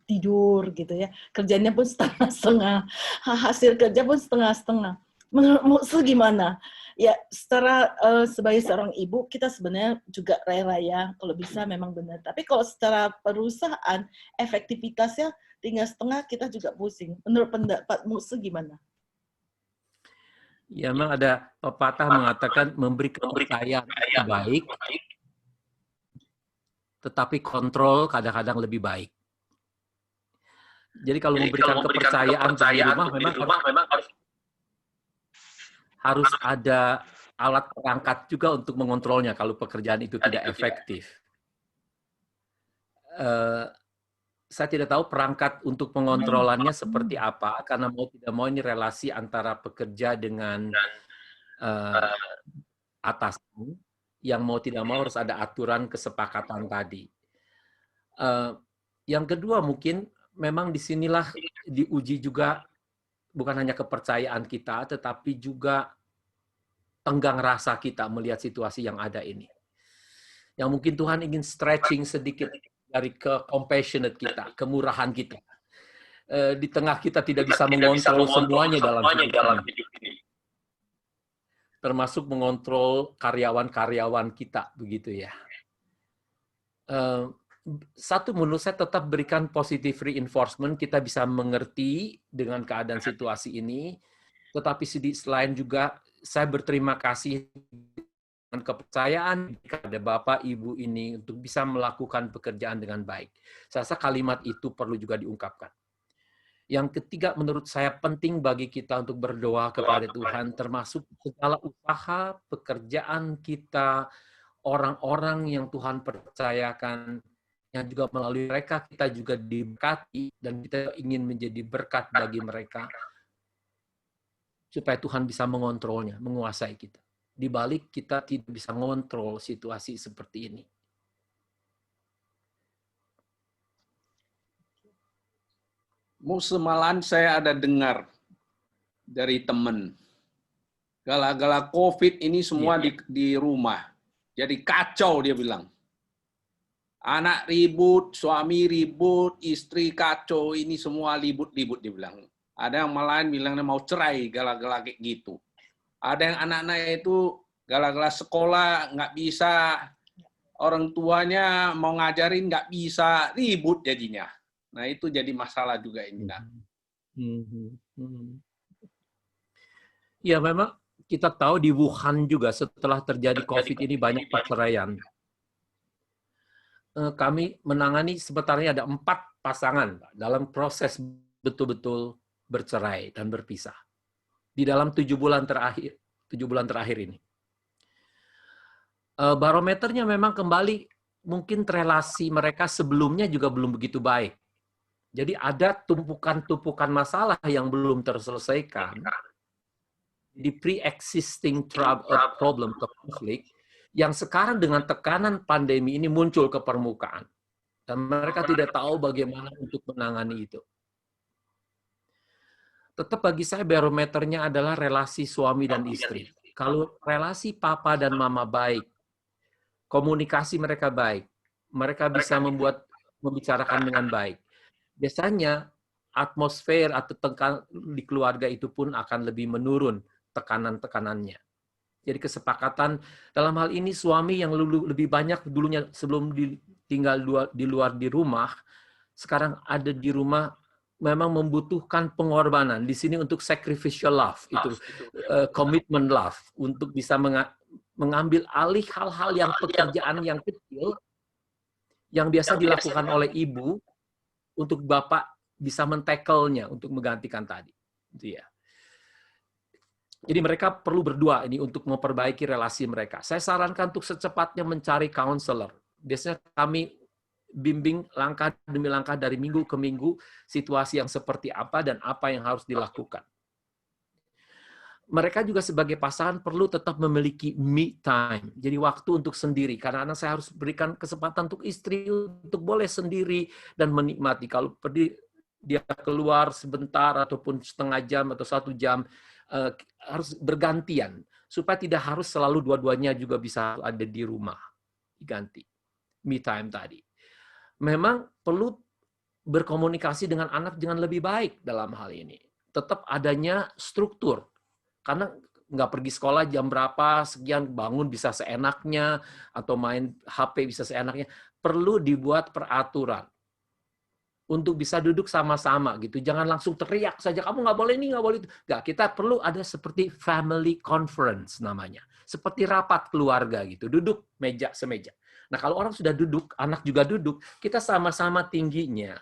tidur gitu ya. Kerjanya pun setengah-setengah. Hasil kerja pun setengah-setengah. Menurut Musa gimana? Ya, secara sebagai seorang ibu, kita sebenarnya juga rela ya, kalau bisa memang benar. Tapi kalau secara perusahaan, efektivitasnya tinggal setengah, kita juga pusing. Menurut pendapat Musa gimana? Ya, memang ada pepatah mengatakan memberi kepercayaan baik, tetapi kontrol kadang-kadang lebih baik. Jadi kalau memberikan kepercayaan di rumah memang harus ada alat perangkat juga untuk mengontrolnya kalau pekerjaan itu tidak efektif. Saya tidak tahu perangkat untuk pengontrolannya seperti apa, karena mau tidak mau ini relasi antara pekerja dengan atasan, yang mau tidak mau harus ada aturan kesepakatan tadi. Yang kedua mungkin memang disinilah diuji juga bukan hanya kepercayaan kita, tetapi juga tenggang rasa kita melihat situasi yang ada ini. Yang mungkin Tuhan ingin stretching sedikit dari compassionate kita, kemurahan kita. Di tengah kita tidak bisa mengontrol semuanya dalam hidup ini. Termasuk mengontrol karyawan-karyawan kita, begitu ya. Satu, menurut saya tetap berikan positive reinforcement, kita bisa mengerti dengan keadaan situasi ini, tetapi selain juga saya berterima kasih dengan kepercayaan kepada Bapak Ibu ini untuk bisa melakukan pekerjaan dengan baik. Saya rasa kalimat itu perlu juga diungkapkan. Yang ketiga, menurut saya penting bagi kita untuk berdoa kepada Tuhan, termasuk segala usaha, pekerjaan kita, orang-orang yang Tuhan percayakan, yang juga melalui mereka kita juga diberkati, dan kita ingin menjadi berkat bagi mereka, supaya Tuhan bisa mengontrolnya, menguasai kita. Di balik kita tidak bisa mengontrol situasi seperti ini. Semalam saya ada dengar dari teman, gala-gala COVID ini semua di rumah. Jadi kacau dia bilang. Anak ribut, suami ribut, istri kacau, ini semua ribut-ribut dia bilang. Ada yang malahan bilang mau cerai, gala-gala kayak gitu. Ada yang anak-anak itu gala-gala sekolah nggak bisa, orang tuanya mau ngajarin nggak bisa, ribut jadinya. Nah itu jadi masalah juga ini. Ya memang kita tahu di Wuhan juga setelah terjadi COVID ini banyak perceraian. Kami menangani sebenarnya ada 4 pasangan dalam proses betul-betul bercerai dan berpisah di dalam 7 bulan terakhir ini. Barometernya memang kembali mungkin relasi mereka sebelumnya juga belum begitu baik. Jadi ada tumpukan-tumpukan masalah yang belum terselesaikan. Di pre-existing problem, konflik, yang sekarang dengan tekanan pandemi ini muncul ke permukaan. Dan mereka tidak tahu bagaimana untuk menangani itu. Tetap bagi saya barometernya adalah relasi suami dan istri. Kalau relasi papa dan mama baik, komunikasi mereka baik, mereka bisa membicarakan dengan baik. Biasanya atmosfer atau tekanan di keluarga itu pun akan lebih menurun tekanan-tekanannya. Jadi kesepakatan dalam hal ini suami yang lebih banyak dulunya sebelum tinggal di luar di rumah, sekarang ada di rumah memang membutuhkan pengorbanan. Di sini untuk sacrificial love, itu commitment love, untuk bisa mengambil alih hal-hal yang pekerjaan yang kecil yang biasa dilakukan oleh ibu, untuk bapak bisa men-tackle-nya untuk menggantikan tadi. Itu ya. Jadi mereka perlu berdua ini untuk memperbaiki relasi mereka. Saya sarankan untuk secepatnya mencari counselor. Biasanya kami bimbing langkah demi langkah dari minggu ke minggu situasi yang seperti apa dan apa yang harus dilakukan. Mereka juga sebagai pasangan perlu tetap memiliki me time. Jadi waktu untuk sendiri. Karena saya harus berikan kesempatan untuk istri untuk boleh sendiri dan menikmati. Kalau pergi dia keluar sebentar ataupun setengah jam atau 1 jam, harus bergantian. Supaya tidak harus selalu dua-duanya juga bisa ada di rumah. Diganti. Me time tadi. Memang perlu berkomunikasi dengan anak dengan lebih baik dalam hal ini. Tetap adanya struktur. Karena nggak pergi sekolah jam berapa, sekian, bangun bisa seenaknya, atau main HP bisa seenaknya. Perlu dibuat peraturan. Untuk bisa duduk sama-sama gitu. Jangan langsung teriak saja, kamu nggak boleh ini, nggak boleh itu. Nggak, kita perlu ada seperti family conference namanya. Seperti rapat keluarga gitu. Duduk meja semeja. Nah kalau orang sudah duduk, anak juga duduk, kita sama-sama tingginya.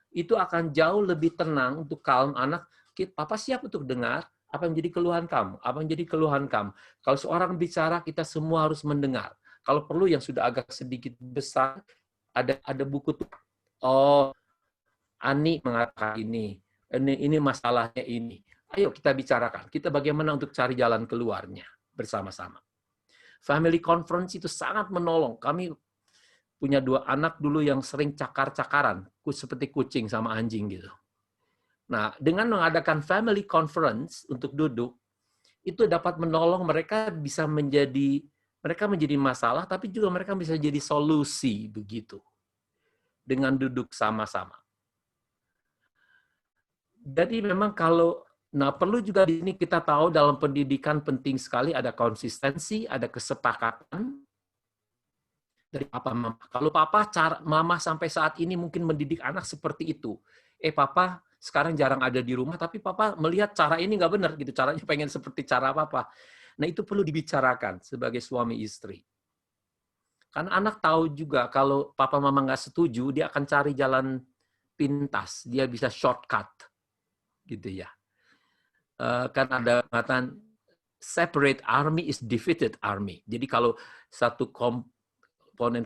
Itu akan jauh lebih tenang untuk calm anak. Papa siap untuk dengar apa yang jadi keluhan kamu, apa yang jadi keluhan kamu. Kalau seorang bicara, kita semua harus mendengar. Kalau perlu yang sudah agak sedikit besar, ada buku tuh. Oh, Ani mengatakan ini masalahnya ini. Ayo kita bicarakan. Kita bagaimana untuk cari jalan keluarnya bersama-sama. Family conference itu sangat menolong. Kami punya 2 anak dulu yang sering cakar-cakaran, seperti kucing sama anjing gitu. Nah, dengan mengadakan family conference untuk duduk, itu dapat menolong mereka bisa menjadi masalah, tapi juga mereka bisa jadi solusi begitu. Dengan duduk sama-sama. Jadi memang perlu juga di sini kita tahu dalam pendidikan penting sekali ada konsistensi, ada kesepakatan dari papa mama. Kalau papa mama sampai saat ini mungkin mendidik anak seperti itu. Papa sekarang jarang ada di rumah, tapi papa melihat cara ini nggak benar gitu. Caranya pengen seperti cara papa. Nah, itu perlu dibicarakan sebagai suami istri. Karena anak tahu juga kalau papa mama nggak setuju, dia akan cari jalan pintas, dia bisa shortcut, gitu ya. Kan ada pernyataan separate army is defeated army. Jadi kalau satu komponen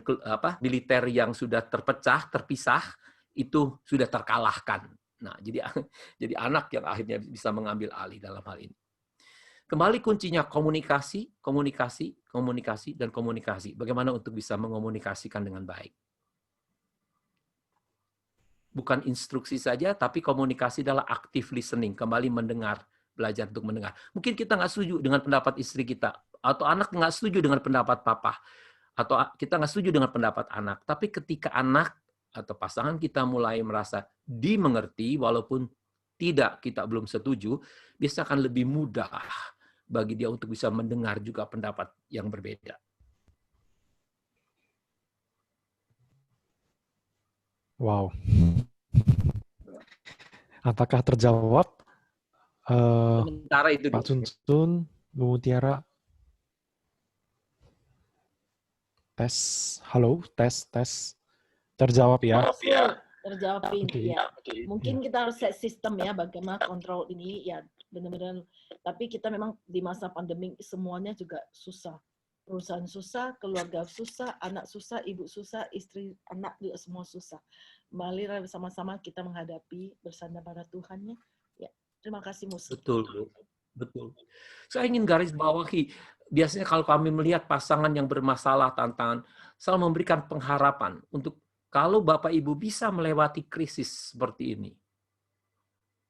militer yang sudah terpisah, itu sudah terkalahkan. Nah, jadi anak yang akhirnya bisa mengambil alih dalam hal ini. Kembali kuncinya komunikasi, dan komunikasi. Bagaimana untuk bisa mengomunikasikan dengan baik. Bukan instruksi saja, tapi komunikasi adalah active listening. Kembali mendengar, belajar untuk mendengar. Mungkin kita nggak setuju dengan pendapat istri kita, atau anak nggak setuju dengan pendapat papa, atau kita nggak setuju dengan pendapat anak. Tapi ketika anak atau pasangan kita mulai merasa dimengerti, walaupun kita belum setuju, biasanya akan lebih mudah bagi dia untuk bisa mendengar juga pendapat yang berbeda. Wow. Apakah terjawab? Sementara itu Pak Sun, Bu Mutiara. Tes. Halo, tes. Terjawab ya? Terjawab ini ya. Mungkin Ya. kita harus set sistem ya bagaimana kontrol ini ya benar-benar. Tapi kita memang di masa pandemi semuanya juga susah. Perusahaan susah, keluarga susah, anak susah, ibu susah, istri, anak juga semua susah. Mari bersama-sama kita menghadapi bersandar pada Tuhan ya. Ya, terima kasih Musa. Betul. Saya ingin garis bawahi, biasanya kalau kami melihat pasangan yang bermasalah, tantangan, selalu memberikan pengharapan untuk kalau Bapak Ibu bisa melewati krisis seperti ini,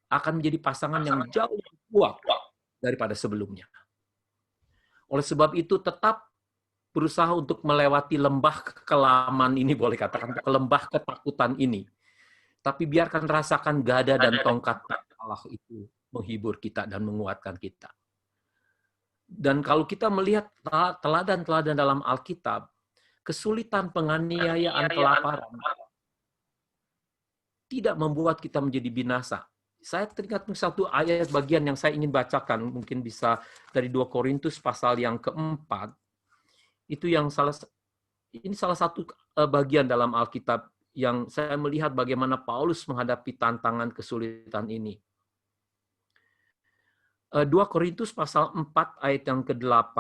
akan menjadi pasangan yang jauh lebih kuat daripada sebelumnya. Oleh sebab itu, tetap berusaha untuk melewati lembah kekelaman ini, boleh katakan, lembah ketakutan ini. Tapi biarkan rasakan gada dan tongkat Allah itu menghibur kita dan menguatkan kita. Dan kalau kita melihat teladan-teladan dalam Alkitab, kesulitan, penganiayaan, kelaparan tidak membuat kita menjadi binasa. Saya teringat satu ayat bagian yang saya ingin bacakan, mungkin bisa dari 2 Korintus pasal yang keempat. Itu yang salah satu bagian dalam Alkitab yang saya melihat bagaimana Paulus menghadapi tantangan kesulitan ini. 2 Korintus pasal 4 ayat yang ke-8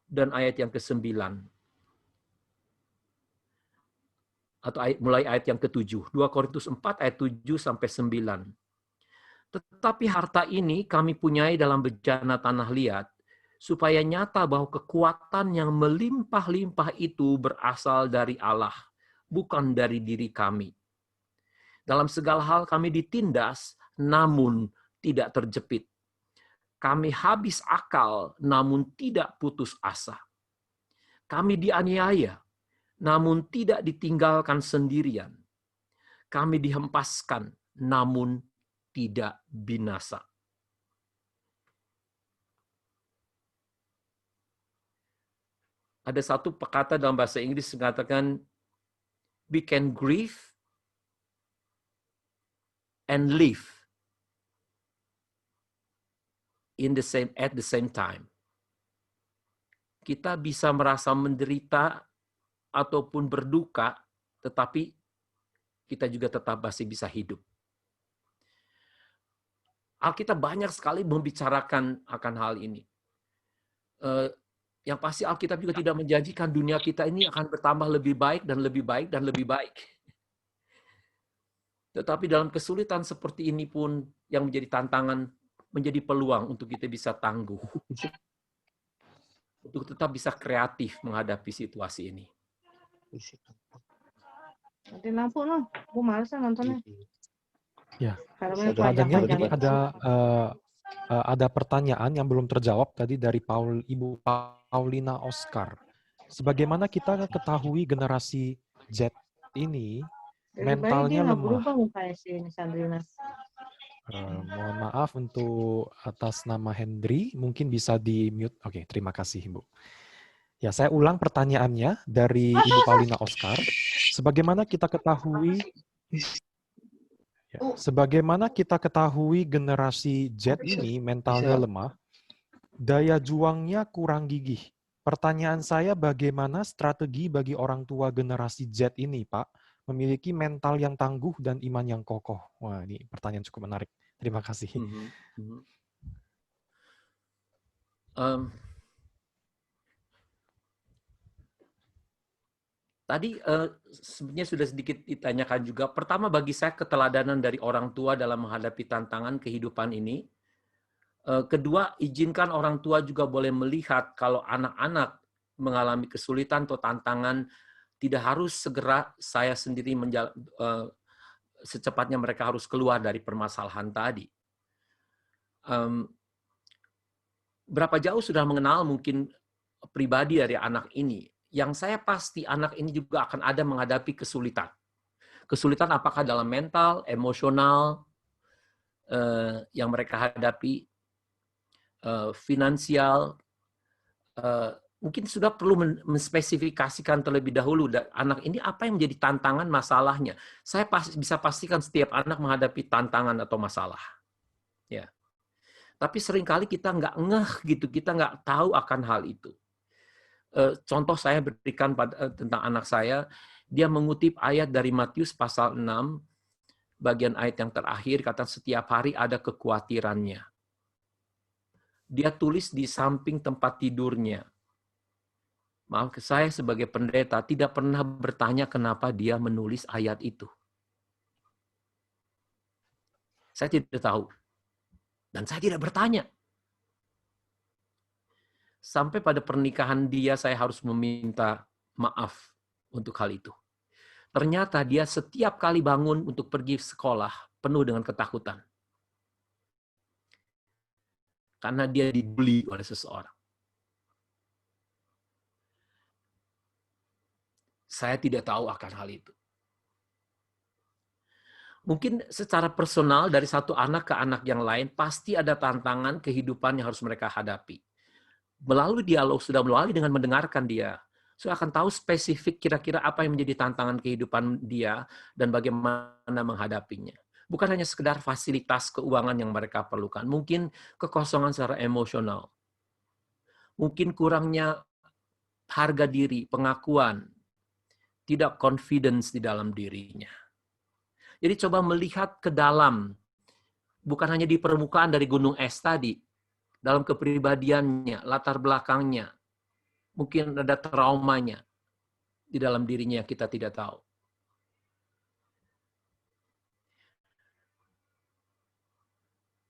dan ayat yang ke-9. Atau mulai ayat yang ke-7. 2 Korintus 4 ayat 7 sampai 9. Tetapi harta ini kami punyai dalam bejana tanah liat, supaya nyata bahwa kekuatan yang melimpah-limpah itu berasal dari Allah, bukan dari diri kami. Dalam segala hal kami ditindas, namun tidak terjepit. Kami habis akal, namun tidak putus asa. Kami dianiaya, namun tidak ditinggalkan sendirian. Kami dihempaskan, namun tidak binasa. Ada satu perkata dalam bahasa Inggris mengatakan, we can grieve and live at the same time. Kita bisa merasa menderita ataupun berduka, tetapi kita juga tetap masih bisa hidup. Alkitab banyak sekali membicarakan akan hal ini. Yang pasti Alkitab juga tidak menjanjikan dunia kita ini akan bertambah lebih baik dan lebih baik dan lebih baik. Tetapi dalam kesulitan seperti ini pun yang menjadi tantangan, menjadi peluang untuk kita bisa tangguh. Untuk tetap bisa kreatif menghadapi situasi ini. Mati lampu no, gue males nontonnya. Ya, Filmnya Pak Daniel, panjang-panjang. ini ada pertanyaan yang belum terjawab tadi dari Ibu Paulina Oscar. Sebagaimana kita ketahui generasi Z ini Dari mentalnya bayi dia nggak lemah. berubah mukanya si Sandrina. Mohon maaf untuk atas nama Hendry, mungkin bisa di-mute. Oke, terima kasih, Ibu. Ya, saya ulang pertanyaannya dari Ibu Paulina Oscar. Sebagaimana kita ketahui generasi Z ini mentalnya lemah, Daya juangnya kurang gigih. Pertanyaan saya, bagaimana strategi bagi orang tua generasi Z ini, Pak, memiliki mental yang tangguh dan iman yang kokoh? Wah, ini pertanyaan cukup menarik. Terima kasih. Mhm, mhm. Em, Tadi sebenarnya sudah sedikit ditanyakan juga. Pertama, bagi saya keteladanan dari orang tua dalam menghadapi tantangan kehidupan ini. Kedua, izinkan orang tua juga boleh melihat kalau anak-anak mengalami kesulitan atau tantangan, tidak harus segera saya sendiri secepatnya mereka harus keluar dari permasalahan tadi. Berapa jauh sudah mengenal mungkin pribadi dari anak ini, yang saya pasti anak ini juga akan ada menghadapi kesulitan. Kesulitan apakah dalam mental, emosional, yang mereka hadapi, finansial, mungkin sudah perlu menspesifikasikan terlebih dahulu anak ini apa yang menjadi tantangan masalahnya. Saya bisa pastikan setiap anak menghadapi tantangan atau masalah. Ya. Tapi seringkali kita nggak ngeh gitu, kita nggak tahu akan hal itu. Contoh saya berikan tentang anak saya, dia mengutip ayat dari Matius pasal 6, bagian ayat yang terakhir, kata setiap hari ada kekhawatirannya. Dia tulis di samping tempat tidurnya. Maaf, saya sebagai pendeta tidak pernah bertanya kenapa dia menulis ayat itu. Saya tidak tahu. Dan saya tidak bertanya. Sampai pada pernikahan dia, saya harus meminta maaf untuk hal itu. Ternyata dia setiap kali bangun untuk pergi sekolah, penuh dengan ketakutan. Karena dia dibully oleh seseorang. Saya tidak tahu akan hal itu. Mungkin secara personal dari satu anak ke anak yang lain, pasti ada tantangan kehidupan yang harus mereka hadapi. Melalui dialog, sudah melalui dengan mendengarkan dia, saya akan tahu spesifik kira-kira apa yang menjadi tantangan kehidupan dia dan bagaimana menghadapinya. Bukan hanya sekedar fasilitas keuangan yang mereka perlukan, mungkin kekosongan secara emosional, mungkin kurangnya harga diri, pengakuan, tidak confidence di dalam dirinya. Jadi coba melihat ke dalam, bukan hanya di permukaan dari gunung es tadi, dalam kepribadiannya, latar belakangnya, mungkin ada traumanya di dalam dirinya yang kita tidak tahu.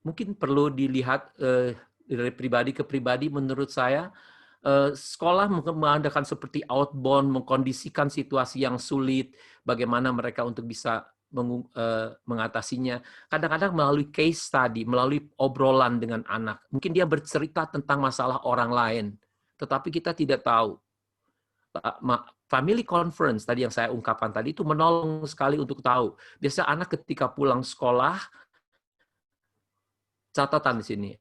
Mungkin perlu dilihat dari pribadi ke pribadi, menurut saya, sekolah mengadakan seperti outbound, mengkondisikan situasi yang sulit, bagaimana mereka untuk bisa mengatasinya. Kadang-kadang melalui case study, melalui obrolan dengan anak. Mungkin dia bercerita tentang masalah orang lain, tetapi kita tidak tahu. Family conference tadi yang saya ungkapkan tadi itu menolong sekali untuk tahu. Biasa anak ketika pulang sekolah, catatan di sini,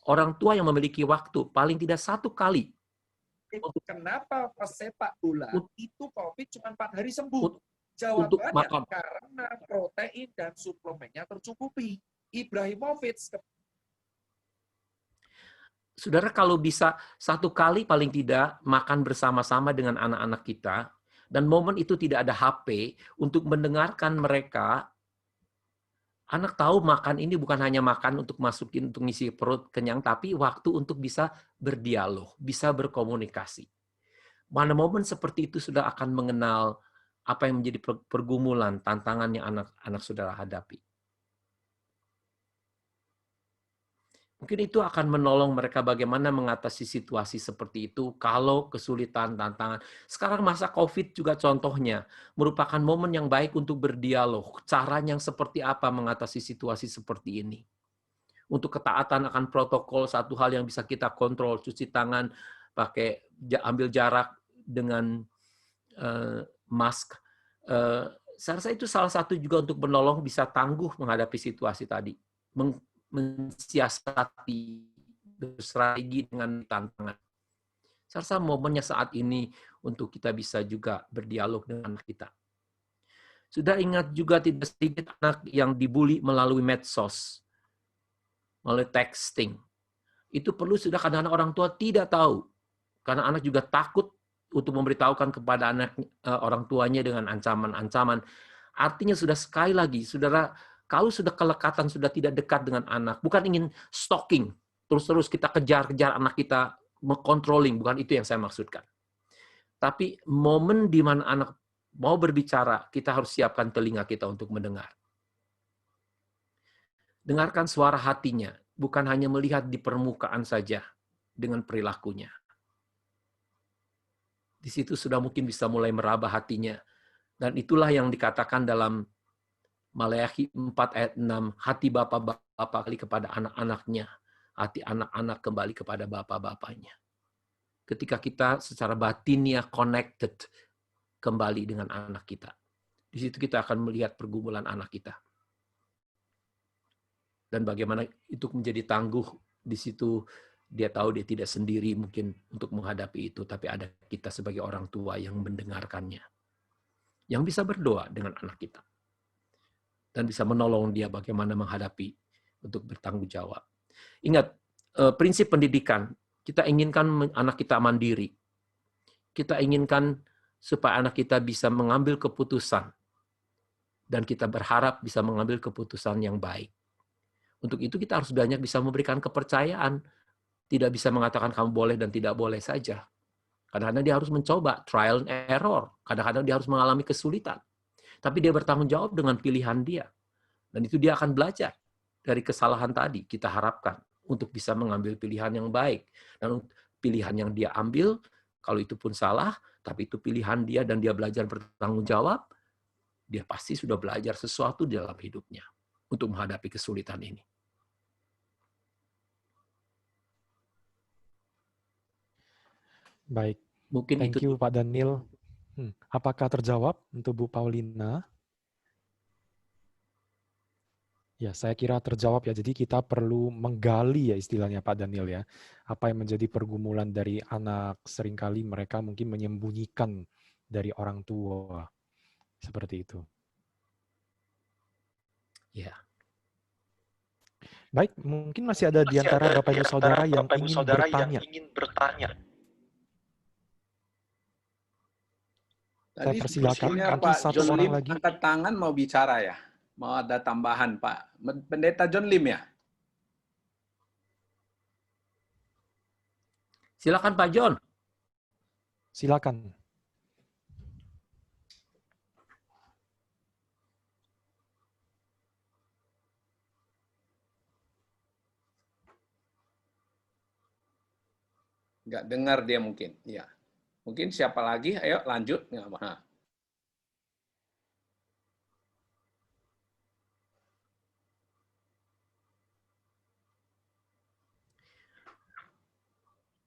orang tua yang memiliki waktu paling tidak 1 kali. Kenapa pesepak bola itu COVID cuma 4 hari sembuh? Untuk Jawabannya makan. karena protein dan suplemennya tercukupi. Ibrahimovic. Saudara, kalau bisa 1 kali paling tidak makan bersama-sama dengan anak-anak kita, dan momen itu tidak ada HP, untuk mendengarkan mereka, anak tahu makan ini bukan hanya makan untuk masukin, untuk ngisi perut kenyang, tapi waktu untuk bisa berdialog, bisa berkomunikasi. Mana momen seperti itu sudah akan mengenal apa yang menjadi pergumulan, tantangan yang anak-anak saudara hadapi. Mungkin itu akan menolong mereka bagaimana mengatasi situasi seperti itu kalau kesulitan, tantangan. Sekarang masa COVID juga contohnya, merupakan momen yang baik untuk berdialog. Caranya yang seperti apa mengatasi situasi seperti ini. Untuk ketaatan akan protokol, satu hal yang bisa kita kontrol, cuci tangan, ambil jarak dengan mask. Saya rasa itu salah satu juga untuk menolong bisa tangguh menghadapi situasi tadi. Mensiasati, berstrategi dengan tantangan. Saya rasa momennya saat ini untuk kita bisa juga berdialog dengan kita. Sudah ingat juga tidak sedikit anak yang dibully melalui medsos, melalui texting. Itu perlu sudah kadang-kadang orang tua tidak tahu. Karena anak juga takut untuk memberitahukan kepada orang tuanya dengan ancaman-ancaman. Artinya sudah sekali lagi, saudara, kalau sudah kelekatan, sudah tidak dekat dengan anak, bukan ingin stalking, terus-terus kita kejar-kejar anak kita, controlling, bukan itu yang saya maksudkan. Tapi momen di mana anak mau berbicara, kita harus siapkan telinga kita untuk mendengar. Dengarkan suara hatinya, bukan hanya melihat di permukaan saja dengan perilakunya. Di situ sudah mungkin bisa mulai meraba hatinya. Dan itulah yang dikatakan dalam Maleakhi 4 ayat 6, hati bapak-bapak kembali kepada anak-anaknya, hati anak-anak kembali kepada bapak-bapaknya. Ketika kita secara batinnya connected kembali dengan anak kita. Di situ kita akan melihat pergumulan anak kita. Dan bagaimana itu menjadi tangguh, di situ dia tahu dia tidak sendiri mungkin untuk menghadapi itu, tapi ada kita sebagai orang tua yang mendengarkannya. Yang bisa berdoa dengan anak kita. Dan bisa menolong dia bagaimana menghadapi untuk bertanggung jawab. Ingat, prinsip pendidikan, kita inginkan anak kita mandiri. Kita inginkan supaya anak kita bisa mengambil keputusan. Dan kita berharap bisa mengambil keputusan yang baik. Untuk itu kita harus banyak bisa memberikan kepercayaan. Tidak bisa mengatakan kamu boleh dan tidak boleh saja. Kadang-kadang dia harus mencoba, trial and error. Kadang-kadang dia harus mengalami kesulitan. Tapi dia bertanggung jawab dengan pilihan dia. Dan itu dia akan belajar dari kesalahan tadi. Kita harapkan untuk bisa mengambil pilihan yang baik. Dan pilihan yang dia ambil, kalau itu pun salah, tapi itu pilihan dia dan dia belajar bertanggung jawab, dia pasti sudah belajar sesuatu di dalam hidupnya untuk menghadapi kesulitan ini. Baik, Mungkin thank itu. you Pak Daniel. Apakah terjawab untuk Bu Paulina? Ya, saya kira terjawab ya. Jadi kita perlu menggali ya istilahnya Pak Daniel ya. Apa yang menjadi pergumulan dari anak, seringkali mereka mungkin menyembunyikan dari orang tua. Seperti itu. Ya. Baik, mungkin masih ada di antara Bapak Ibu Saudara yang ingin bertanya. Saya Tadi persilakan, sepertinya mungkin Pak satu John orang Lim lagi. angkat tangan mau bicara ya. Mau ada tambahan Pak. Pendeta John Lim ya? Silakan Pak John. Silakan. Nggak dengar dia mungkin. Iya. Mungkin siapa lagi? Ayo lanjut. Nah.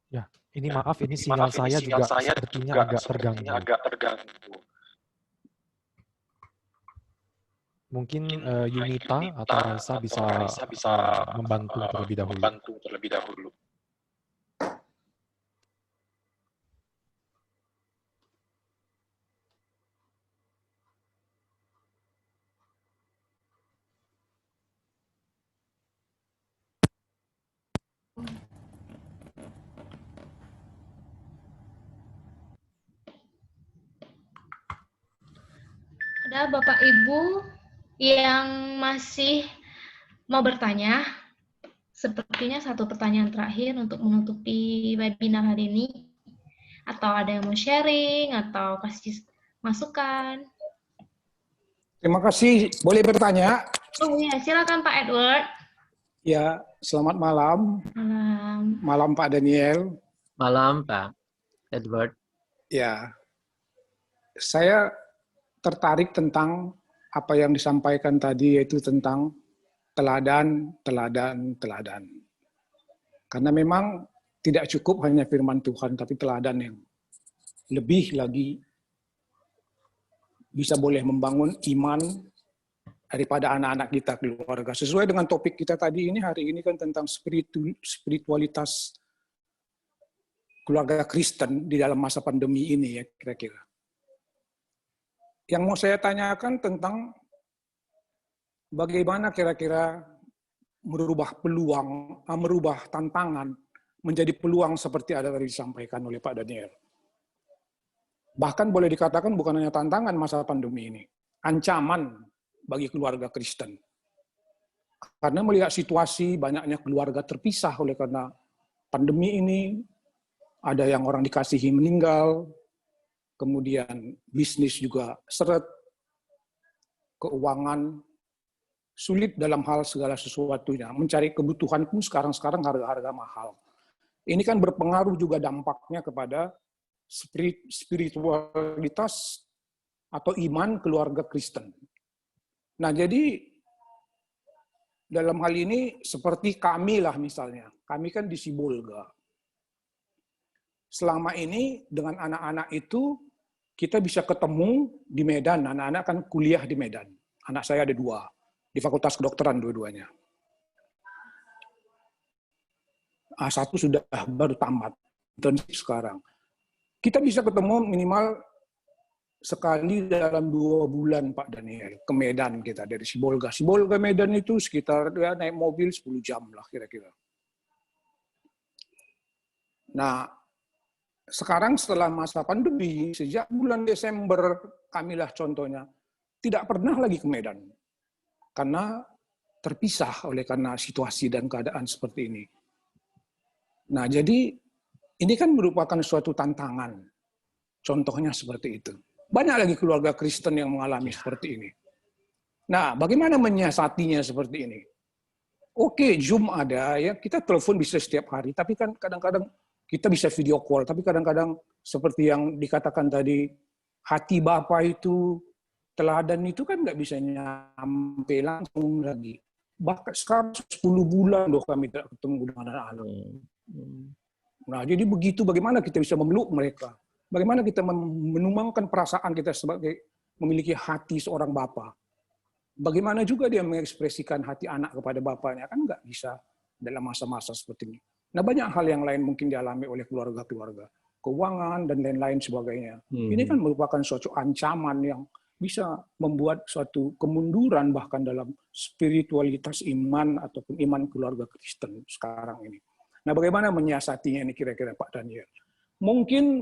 Ya, ini maaf, ini sinyal saya juga sepertinya agak terganggu. Mungkin Yunita atau Raisa bisa membantu terlebih dahulu. Ada Bapak Ibu yang masih mau bertanya? Sepertinya satu pertanyaan terakhir untuk menutupi webinar hari ini. Atau ada yang mau sharing atau kasih masukan? Terima kasih. Boleh bertanya? Oh ya, silakan Pak Edward. Ya, selamat malam. Malam. Malam Pak Daniel. Malam Pak Edward. Ya, saya tertarik tentang apa yang disampaikan tadi, yaitu tentang teladan. Karena memang tidak cukup hanya firman Tuhan, tapi teladan yang lebih lagi bisa boleh membangun iman daripada anak-anak kita, keluarga. Sesuai dengan topik kita tadi ini, hari ini kan tentang spiritualitas keluarga Kristen di dalam masa pandemi ini ya, kira-kira. Yang mau saya tanyakan tentang bagaimana kira-kira merubah peluang, merubah tantangan menjadi peluang seperti ada tadi disampaikan oleh Pak Daniel. Bahkan boleh dikatakan bukan hanya tantangan masa pandemi ini, ancaman bagi keluarga Kristen. Karena melihat situasi banyaknya keluarga terpisah oleh karena pandemi ini, ada yang orang dikasihi meninggal, kemudian bisnis juga seret, keuangan sulit dalam hal segala sesuatunya. Mencari kebutuhan pun sekarang harga-harga mahal. Ini kan berpengaruh juga dampaknya kepada spiritualitas atau iman keluarga Kristen. Nah, jadi dalam hal ini seperti kami lah misalnya, kami kan di Sibolga. Selama ini dengan anak-anak itu kita bisa ketemu di Medan, anak-anak kan kuliah di Medan. Anak saya ada 2, di Fakultas Kedokteran dua-duanya. Satu sudah baru tamat, internship sekarang. Kita bisa ketemu minimal sekali dalam 2 bulan, Pak Daniel, ke Medan kita dari Sibolga. Sibolga Medan itu sekitar ya, naik mobil 10 jam lah kira-kira. Nah, sekarang setelah masa pandemi, sejak bulan Desember, kamilah contohnya, tidak pernah lagi ke Medan. Karena terpisah oleh karena situasi dan keadaan seperti ini. Nah, jadi ini kan merupakan suatu tantangan. Contohnya seperti itu. Banyak lagi keluarga Kristen yang mengalami seperti ini. Nah, bagaimana menyiasatinya seperti ini? Oke, Zoom ada, ya kita telepon bisa setiap hari, tapi kan kadang-kadang kita bisa video call, tapi kadang-kadang seperti yang dikatakan tadi, hati Bapa itu, teladan itu kan nggak bisa nyampe langsung lagi. Bahkan sekarang 10 bulan loh kami tidak ketemu dengan anak-anak. Nah, jadi begitu bagaimana kita bisa memeluk mereka? Bagaimana kita menuangkan perasaan kita sebagai memiliki hati seorang bapa? Bagaimana juga dia mengekspresikan hati anak kepada bapaknya? Kan nggak bisa dalam masa-masa seperti ini. Nah, banyak hal yang lain mungkin dialami oleh keluarga-keluarga. Keuangan dan lain-lain sebagainya. Ini kan merupakan suatu ancaman yang bisa membuat suatu kemunduran bahkan dalam spiritualitas iman ataupun iman keluarga Kristen sekarang ini. Nah, bagaimana menyiasatinya ini kira-kira Pak Daniel? Mungkin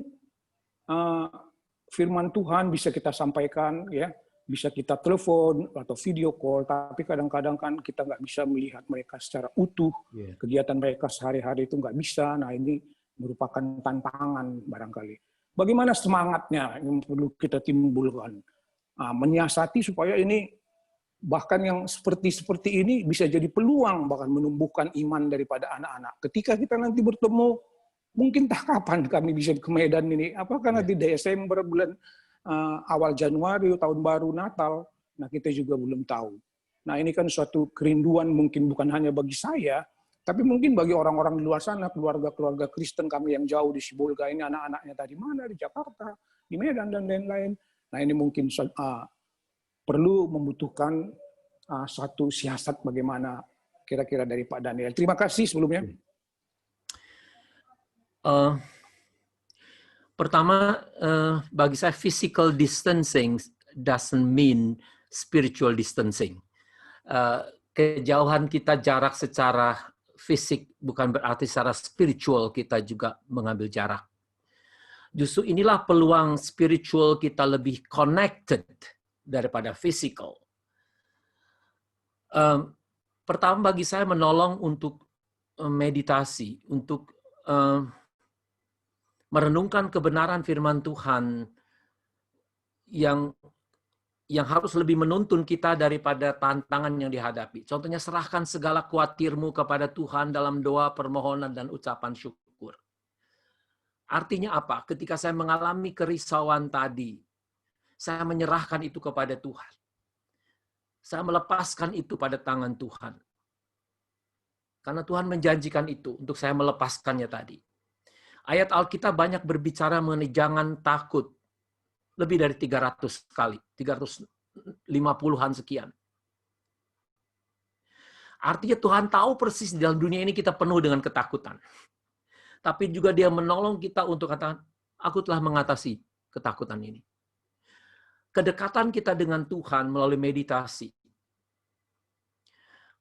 firman Tuhan bisa kita sampaikan, ya, bisa kita telepon atau video call, tapi kadang-kadang kan kita nggak bisa melihat mereka secara utuh, kegiatan mereka sehari-hari itu nggak bisa. Nah, ini merupakan tantangan barangkali. Bagaimana semangatnya yang perlu kita timbulkan, menyiasati supaya ini bahkan yang seperti ini bisa jadi peluang bahkan menumbuhkan iman daripada anak-anak. Ketika kita nanti bertemu, mungkin tak kapan kami bisa ke Medan ini. Apakah nanti Desember, bulan awal Januari, tahun baru Natal. Nah, kita juga belum tahu. Nah, ini kan suatu kerinduan mungkin bukan hanya bagi saya, tapi mungkin bagi orang-orang di luar sana, keluarga-keluarga Kristen kami yang jauh di Sibolga ini, anak-anaknya tadi mana, di Jakarta, di Medan, dan lain-lain. Nah, ini mungkin perlu membutuhkan satu siasat bagaimana kira-kira dari Pak Daniel. Terima kasih sebelumnya. Pertama, bagi saya physical distancing doesn't mean spiritual distancing. Kejauhan kita, jarak secara fisik bukan berarti secara spiritual kita juga mengambil jarak. Justru inilah peluang spiritual kita lebih connected daripada physical. Pertama bagi saya menolong untuk meditasi, untuk merenungkan kebenaran firman Tuhan yang harus lebih menuntun kita daripada tantangan yang dihadapi. Contohnya, serahkan segala khawatirmu kepada Tuhan dalam doa, permohonan, dan ucapan syukur. Artinya apa? Ketika saya mengalami kerisauan tadi, saya menyerahkan itu kepada Tuhan. Saya melepaskan itu pada tangan Tuhan. Karena Tuhan menjanjikan itu untuk saya melepaskannya tadi. Ayat Alkitab banyak berbicara mengenai jangan takut. Lebih dari 300 kali. 350-an sekian. Artinya Tuhan tahu persis di dalam dunia ini kita penuh dengan ketakutan. Tapi juga Dia menolong kita untuk katakan, aku telah mengatasi ketakutan ini. Kedekatan kita dengan Tuhan melalui meditasi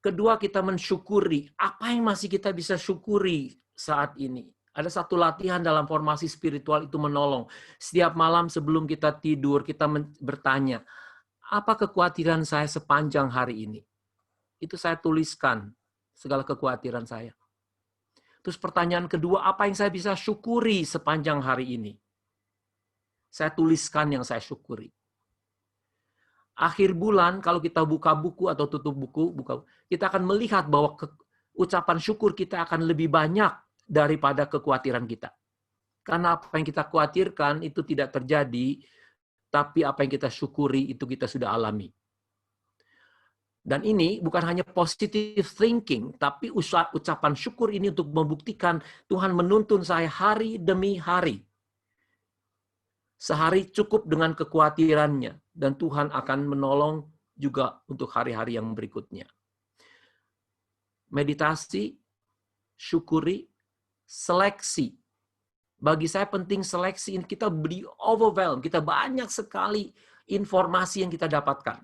Kedua, kita mensyukuri. Apa yang masih kita bisa syukuri saat ini? Ada satu latihan dalam formasi spiritual itu menolong. Setiap malam sebelum kita tidur, kita bertanya, apa kekhawatiran saya sepanjang hari ini? Itu saya tuliskan, segala kekhawatiran saya. Terus pertanyaan kedua, apa yang saya bisa syukuri sepanjang hari ini? Saya tuliskan yang saya syukuri. Akhir bulan, kalau kita buka buku atau tutup buku, kita akan melihat bahwa ucapan syukur kita akan lebih banyak daripada kekhawatiran kita. Karena apa yang kita khawatirkan itu tidak terjadi, tapi apa yang kita syukuri itu kita sudah alami. Dan ini bukan hanya positive thinking, tapi ucapan syukur ini untuk membuktikan Tuhan menuntun saya hari demi hari. Sehari cukup dengan kekhawatirannya, dan Tuhan akan menolong juga untuk hari-hari yang berikutnya. Meditasi, syukuri, seleksi. Bagi saya penting seleksi, kita beri overwhelm, kita banyak sekali informasi yang kita dapatkan.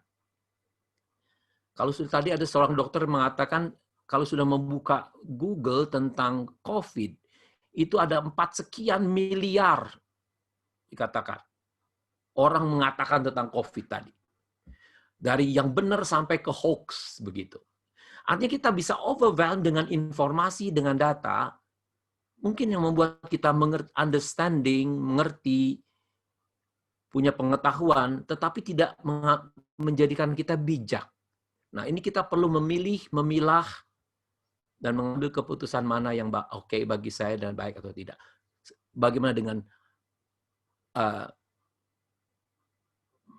Kalau sudah tadi ada seorang dokter mengatakan, kalau sudah membuka Google tentang COVID, itu ada 4 sekian miliar dikatakan. Orang mengatakan tentang COVID tadi. Dari yang benar sampai ke hoax, begitu. Artinya kita bisa overwhelmed dengan informasi, dengan data, mungkin yang membuat kita mengerti, punya pengetahuan, tetapi tidak menjadikan kita bijak. Nah, ini kita perlu memilah, dan mengambil keputusan mana yang oke bagi saya dan baik atau tidak. Bagaimana dengan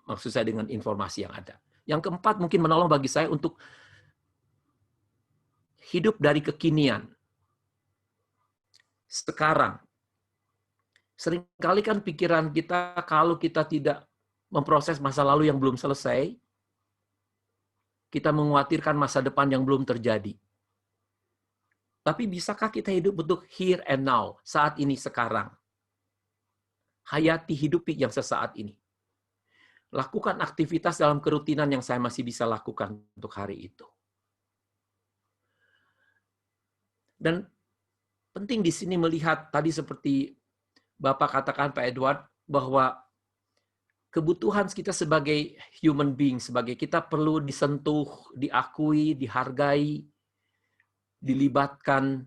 maksud saya dengan informasi yang ada. Yang keempat mungkin menolong bagi saya untuk hidup dari kekinian. Sekarang, seringkali kan pikiran kita kalau kita tidak memproses masa lalu yang belum selesai, kita mengkhawatirkan masa depan yang belum terjadi. Tapi bisakah kita hidup untuk here and now, saat ini, sekarang? Hayati hidup yang sesaat ini. Lakukan aktivitas dalam kerutinan yang saya masih bisa lakukan untuk hari itu. Dan penting di sini melihat, tadi seperti Bapak katakan Pak Edward, bahwa kebutuhan kita sebagai human being, sebagai kita perlu disentuh, diakui, dihargai, dilibatkan.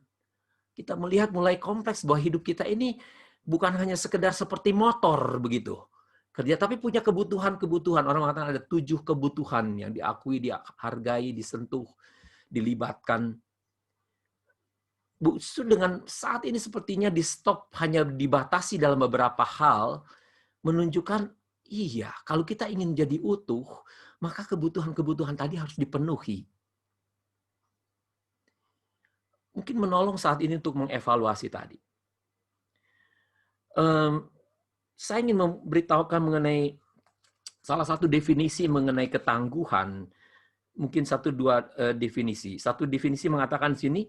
Kita melihat mulai kompleks bahwa hidup kita ini bukan hanya sekedar seperti motor begitu. Kerja, tapi punya kebutuhan-kebutuhan. Orang mengatakan ada 7 kebutuhan yang diakui, dihargai, disentuh, dilibatkan. Justru dengan saat ini sepertinya di stop, hanya dibatasi dalam beberapa hal, menunjukkan, iya, kalau kita ingin jadi utuh, maka kebutuhan-kebutuhan tadi harus dipenuhi. Mungkin menolong saat ini untuk mengevaluasi tadi. Saya ingin memberitahukan mengenai salah satu definisi mengenai ketangguhan, mungkin 1-2 definisi. Satu definisi mengatakan di sini,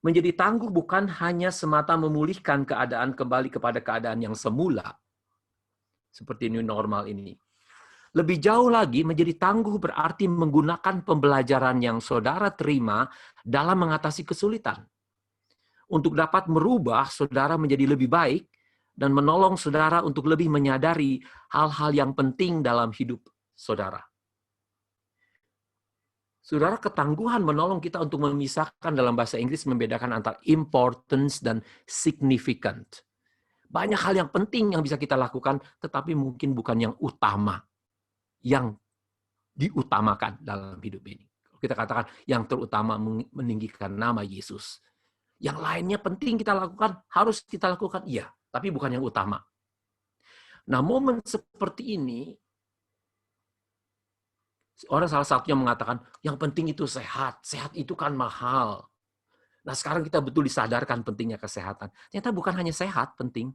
menjadi tangguh bukan hanya semata memulihkan keadaan kembali kepada keadaan yang semula, seperti new normal ini. Lebih jauh lagi, menjadi tangguh berarti menggunakan pembelajaran yang saudara terima dalam mengatasi kesulitan. Untuk dapat merubah saudara menjadi lebih baik, dan menolong saudara untuk lebih menyadari hal-hal yang penting dalam hidup saudara. Saudara, ketangguhan menolong kita untuk memisahkan, dalam bahasa Inggris membedakan antara importance dan significant. Banyak hal yang penting yang bisa kita lakukan, tetapi mungkin bukan yang utama, yang diutamakan dalam hidup ini. Kita katakan yang terutama meninggikan nama Yesus. Yang lainnya penting kita lakukan, harus kita lakukan, iya. Tapi bukan yang utama. Nah, momen seperti ini, orang salah satunya mengatakan, yang penting itu sehat. Sehat itu kan mahal. Nah, sekarang kita betul disadarkan pentingnya kesehatan. Ternyata bukan hanya sehat penting.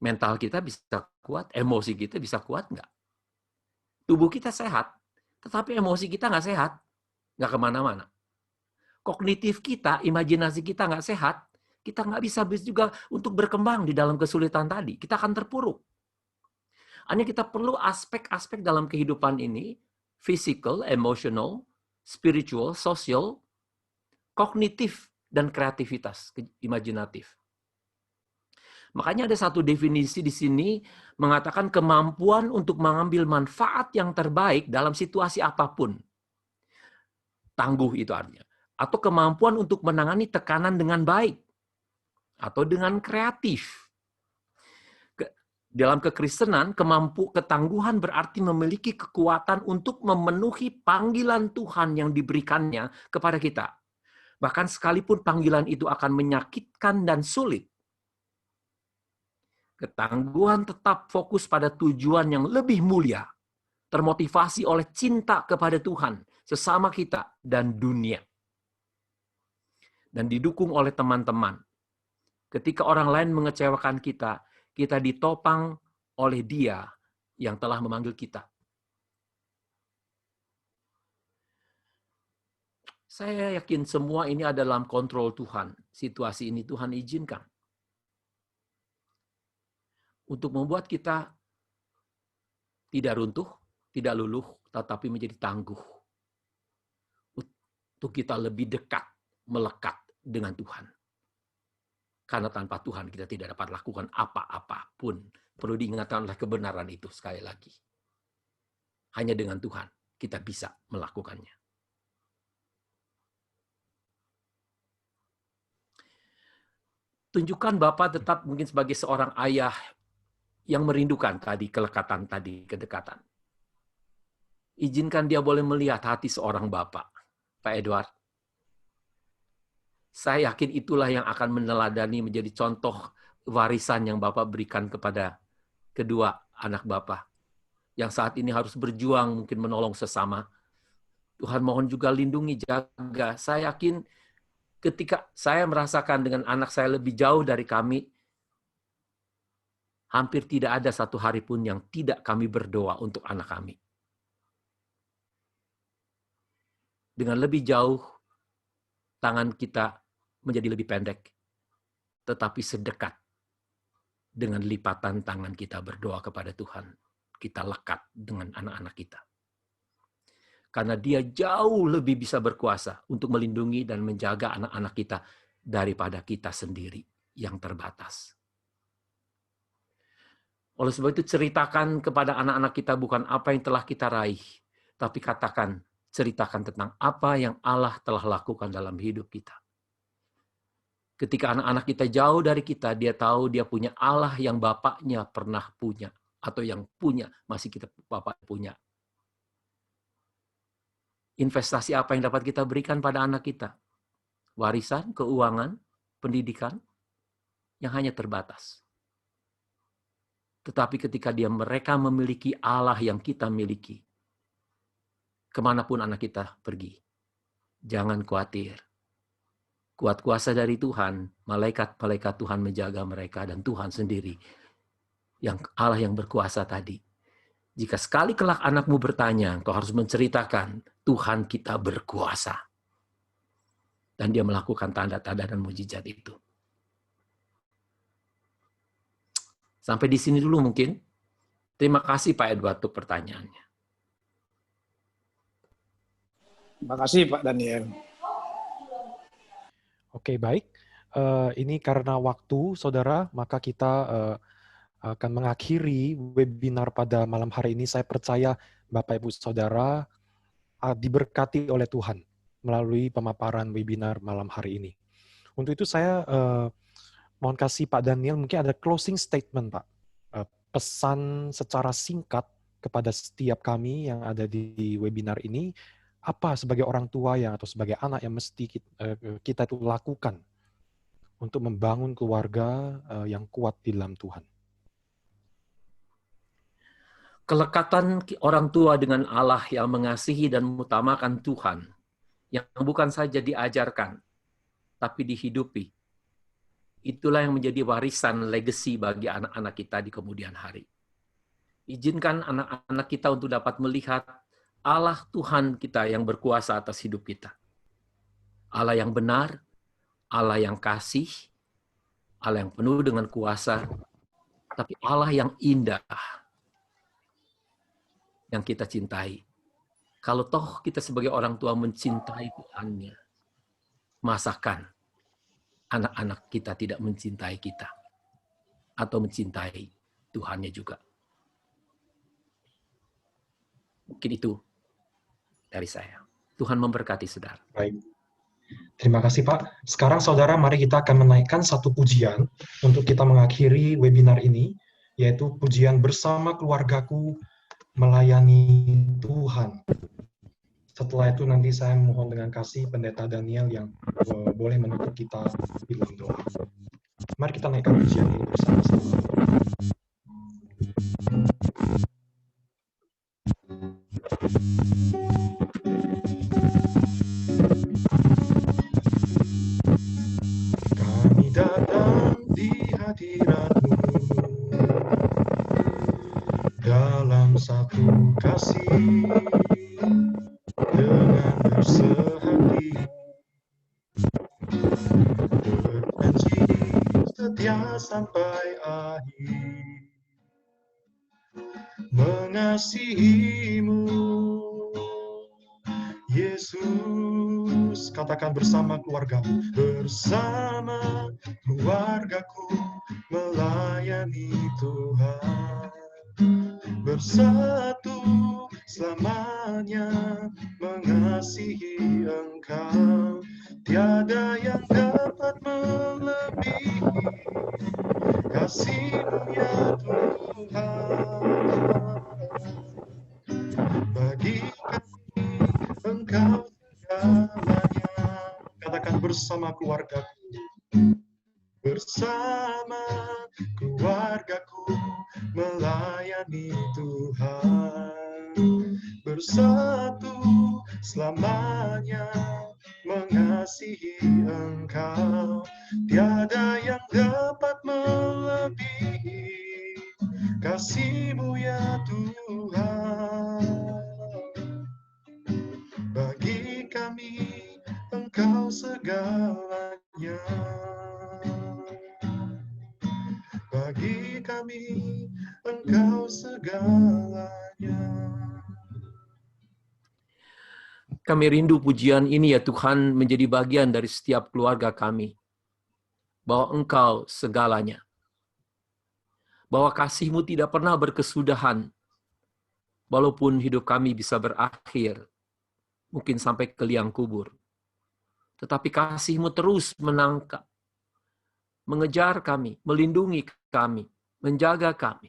Mental kita bisa kuat, emosi kita bisa kuat nggak? Tubuh kita sehat, tetapi emosi kita nggak sehat. Nggak kemana-mana. Kognitif kita, imajinasi kita nggak sehat, kita nggak bisa juga untuk berkembang di dalam kesulitan tadi. Kita akan terpuruk. Hanya kita perlu aspek-aspek dalam kehidupan ini, physical, emotional, spiritual, sosial, kognitif, dan kreativitas, imajinatif. Makanya ada satu definisi di sini mengatakan kemampuan untuk mengambil manfaat yang terbaik dalam situasi apapun. Tangguh itu artinya. Atau kemampuan untuk menangani tekanan dengan baik. Atau dengan kreatif. Dalam kekristenan, ketangguhan berarti memiliki kekuatan untuk memenuhi panggilan Tuhan yang diberikannya kepada kita. Bahkan sekalipun panggilan itu akan menyakitkan dan sulit. Ketangguhan tetap fokus pada tujuan yang lebih mulia, termotivasi oleh cinta kepada Tuhan, sesama kita, dan dunia. Dan didukung oleh teman-teman. Ketika orang lain mengecewakan kita, kita ditopang oleh Dia yang telah memanggil kita. Saya yakin semua ini ada dalam kontrol Tuhan. Situasi ini Tuhan izinkan. Untuk membuat kita tidak runtuh, tidak luluh, tetapi menjadi tangguh. Untuk kita lebih dekat, melekat dengan Tuhan. Karena tanpa Tuhan kita tidak dapat lakukan apa-apapun. Perlu diingatkan oleh kebenaran itu sekali lagi. Hanya dengan Tuhan kita bisa melakukannya. Tunjukkan Bapa tetap mungkin sebagai seorang ayah yang merindukan tadi, kelekatan tadi, kedekatan. Izinkan dia boleh melihat hati seorang Bapak, Pak Edward. Saya yakin itulah yang akan meneladani menjadi contoh warisan yang Bapak berikan kepada kedua anak Bapak. Yang saat ini harus berjuang mungkin menolong sesama. Tuhan mohon juga lindungi, jaga. Saya yakin ketika saya merasakan dengan anak saya lebih jauh dari kami, hampir tidak ada satu hari pun yang tidak kami berdoa untuk anak kami. Dengan lebih jauh, tangan kita menjadi lebih pendek, tetapi sedekat dengan lipatan tangan kita berdoa kepada Tuhan. Kita lekat dengan anak-anak kita. Karena Dia jauh lebih bisa berkuasa untuk melindungi dan menjaga anak-anak kita daripada kita sendiri yang terbatas. Oleh sebab itu ceritakan kepada anak-anak kita bukan apa yang telah kita raih, tapi ceritakan tentang apa yang Allah telah lakukan dalam hidup kita. Ketika anak-anak kita jauh dari kita, dia tahu dia punya Allah yang bapaknya pernah punya, atau yang punya, masih kita bapak punya. Investasi apa yang dapat kita berikan pada anak kita? Warisan, keuangan, pendidikan, yang hanya terbatas. Tetapi ketika mereka memiliki Allah yang kita miliki, kemanapun anak kita pergi, jangan khawatir. Kuat kuasa dari Tuhan, malaikat-malaikat Tuhan menjaga mereka, dan Tuhan sendiri, yang Allah yang berkuasa tadi. Jika sekali kelak anakmu bertanya, engkau harus menceritakan, Tuhan kita berkuasa. Dan Dia melakukan tanda-tanda dan mujizat itu. Sampai di sini dulu mungkin. Terima kasih Pak Edward untuk pertanyaannya. Terima kasih Pak Daniel. Oke, baik. Ini karena waktu, saudara, maka kita akan mengakhiri webinar pada malam hari ini. Saya percaya Bapak Ibu Saudara diberkati oleh Tuhan melalui pemaparan webinar malam hari ini. Untuk itu saya mohon kasih Pak Daniel, mungkin ada closing statement Pak. Pesan secara singkat kepada setiap kami yang ada di webinar ini, apa sebagai orang tua atau sebagai anak yang mesti kita itu lakukan untuk membangun keluarga yang kuat di dalam Tuhan. Kelekatan orang tua dengan Allah yang mengasihi dan mengutamakan Tuhan, yang bukan saja diajarkan, tapi dihidupi. Itulah yang menjadi warisan legacy bagi anak-anak kita di kemudian hari. Izinkan anak-anak kita untuk dapat melihat Allah Tuhan kita yang berkuasa atas hidup kita. Allah yang benar, Allah yang kasih, Allah yang penuh dengan kuasa, tapi Allah yang indah, yang kita cintai. Kalau toh kita sebagai orang tua mencintai Tuhannya, masakan anak-anak kita tidak mencintai kita atau mencintai Tuhannya juga. Mungkin itu dari saya. Tuhan memberkati saudara. Baik. Terima kasih Pak. Sekarang saudara, mari kita akan menaikkan satu pujian untuk kita mengakhiri webinar ini, yaitu pujian Bersama Keluargaku Melayani Tuhan. Setelah itu nanti saya mohon dengan kasih Pendeta Daniel yang boleh menutup kita di dalam doa. Mari kita naikkan pujian ini bersama-sama. Kami datang di hadirat-Mu dalam satu kasih dengan bersehati, berjanji setia sampai akhir, mengasihi-Mu Yesus. Katakan bersama keluargamu, bersama keluargaku melayani Tuhan, bersatu selamanya mengasihi Engkau. Tiada yang dapat melebihi kasih-Mu ya Tuhan. Bagi kami Engkau segalanya. Katakan bersama keluargaku, bersama keluargaku melayani Tuhan, bersatu selamanya mengasihi Engkau. Tiada yang dapat melebihi kasih-Mu ya Tuhan. Bagi kami Engkau segalanya. Bagi kami Engkau segalanya. Kami rindu pujian ini ya Tuhan menjadi bagian dari setiap keluarga kami. Bahwa Engkau segalanya. Bahwa kasih-Mu tidak pernah berkesudahan. Walaupun hidup kami bisa berakhir. Mungkin sampai ke liang kubur. Tetapi kasih-Mu terus menangkap. Mengejar kami, melindungi kami, menjaga kami.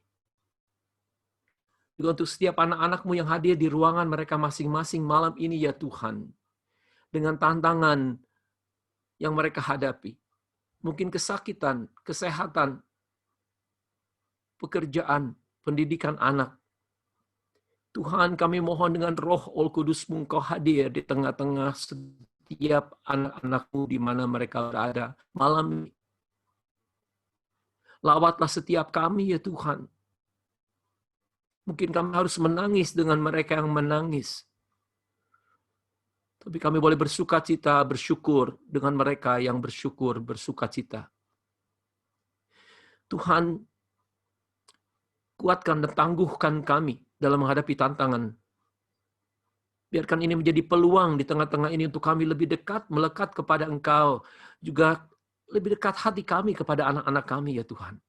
Juga untuk setiap anak-anak-Mu yang hadir di ruangan mereka masing-masing malam ini ya Tuhan. Dengan tantangan yang mereka hadapi. Mungkin kesakitan, kesehatan, pekerjaan, pendidikan anak. Tuhan, kami mohon dengan Roh Kudus-Mu Engkau hadir di tengah-tengah setiap anak-anak-Mu di mana mereka berada malam ini. Lawatlah setiap kami ya Tuhan. Mungkin kami harus menangis dengan mereka yang menangis. Tapi kami boleh bersukacita, bersyukur dengan mereka yang bersyukur, bersukacita. Tuhan, kuatkan dan tangguhkan kami dalam menghadapi tantangan. Biarkan ini menjadi peluang di tengah-tengah ini untuk kami lebih dekat, melekat kepada Engkau. Juga lebih dekat hati kami kepada anak-anak kami ya Tuhan.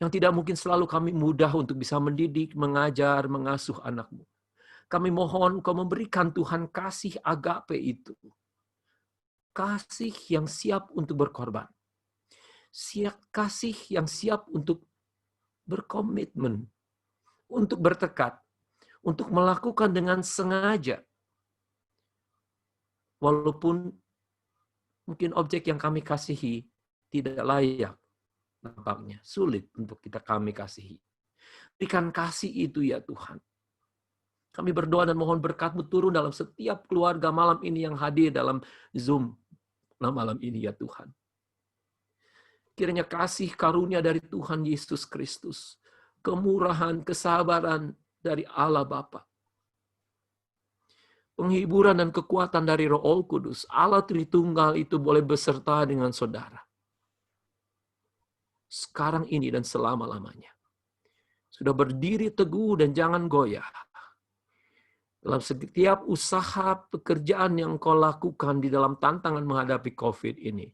Yang tidak mungkin selalu kami mudah untuk bisa mendidik, mengajar, mengasuh anak-Mu. Kami mohon Kau memberikan Tuhan kasih agape itu. Kasih yang siap untuk berkorban. Kasih yang siap untuk berkomitmen. Untuk bertekad. Untuk melakukan dengan sengaja. Walaupun mungkin objek yang kami kasihi tidak layak. Nampaknya sulit untuk kami kasihi. Berikan kasih itu ya Tuhan. Kami berdoa dan mohon berkat-Mu turun dalam setiap keluarga malam ini yang hadir dalam Zoom malam ini ya Tuhan. Kiranya kasih karunia dari Tuhan Yesus Kristus, kemurahan, kesabaran dari Allah Bapa, penghiburan dan kekuatan dari Roh Kudus, Allah Tritunggal itu boleh beserta dengan saudara. Sekarang ini dan selama-lamanya. Sudah berdiri teguh dan jangan goyah. Dalam setiap usaha pekerjaan yang kau lakukan di dalam tantangan menghadapi COVID ini,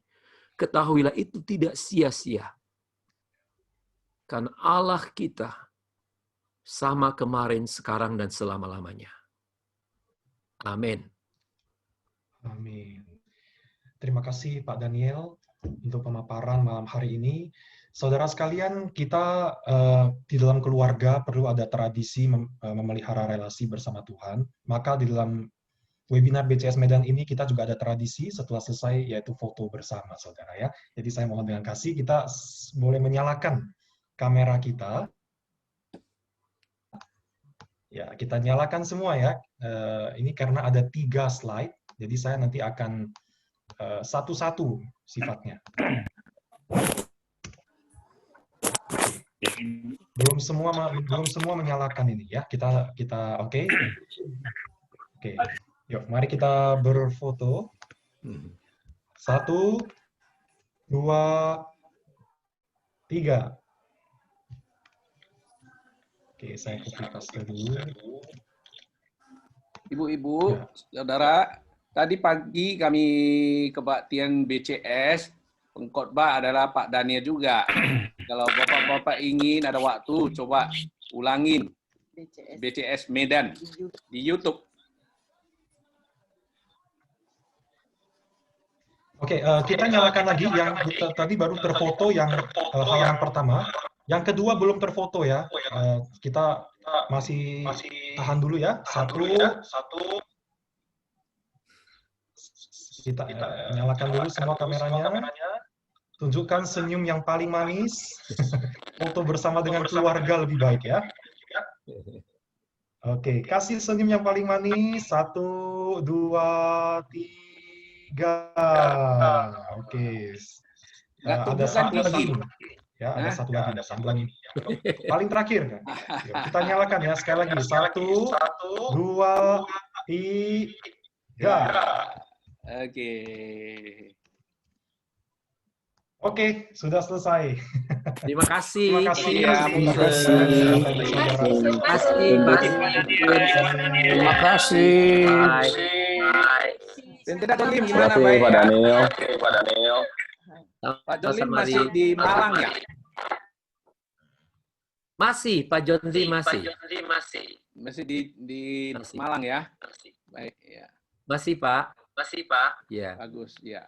ketahuilah itu tidak sia-sia. Karena Allah kita sama kemarin, sekarang, dan selama-lamanya. Amin. Amin. Terima kasih Pak Daniel untuk pemaparan malam hari ini. Saudara sekalian, kita di dalam keluarga perlu ada tradisi memelihara relasi bersama Tuhan. Maka di dalam webinar BCS Medan ini kita juga ada tradisi setelah selesai, yaitu foto bersama, saudara ya. Jadi saya mohon dengan kasih kita boleh menyalakan kamera kita. Ya, kita nyalakan semua ya. Ini karena ada 3 slide, jadi saya nanti akan satu-satu sifatnya. Belum semua menyalakan ini ya. Kita oke. Oke. Yuk, mari kita berfoto. 1, 2, 3. Oke, saya copy paste dulu. Ibu-ibu, saudara, tadi pagi kami kebaktian BCS, pengkhotbah adalah Pak Daniel juga. Kalau Bapak-Bapak ingin ada waktu, coba ulangin BCS Medan di YouTube. Oke, kita nyalakan lagi yang tadi baru terfoto yang halaman pertama. Yang kedua belum terfoto ya. Kita masih tahan dulu ya. Satu. Kita nyalakan dulu semua kameranya. Tunjukkan senyum yang paling manis. Foto bersama dengan keluarga lebih baik ya. Oke, kasih senyum yang paling manis. 1, 2, 3. Oke. Ada satu lagi. Ya, ada satu lagi. Paling terakhir kan. Kita nyalakan ya sekali lagi. 1, 2, 3. Oke, sudah selesai. Terima kasih. Terima kasih. Tidak Jolim gimana Pak Daniel? Pak Jolim masih di Malang ya? Masih, Pak Jonzi masih. Masih di Malang ya? Baik ya. Masih Pak. Ya. Bagus ya.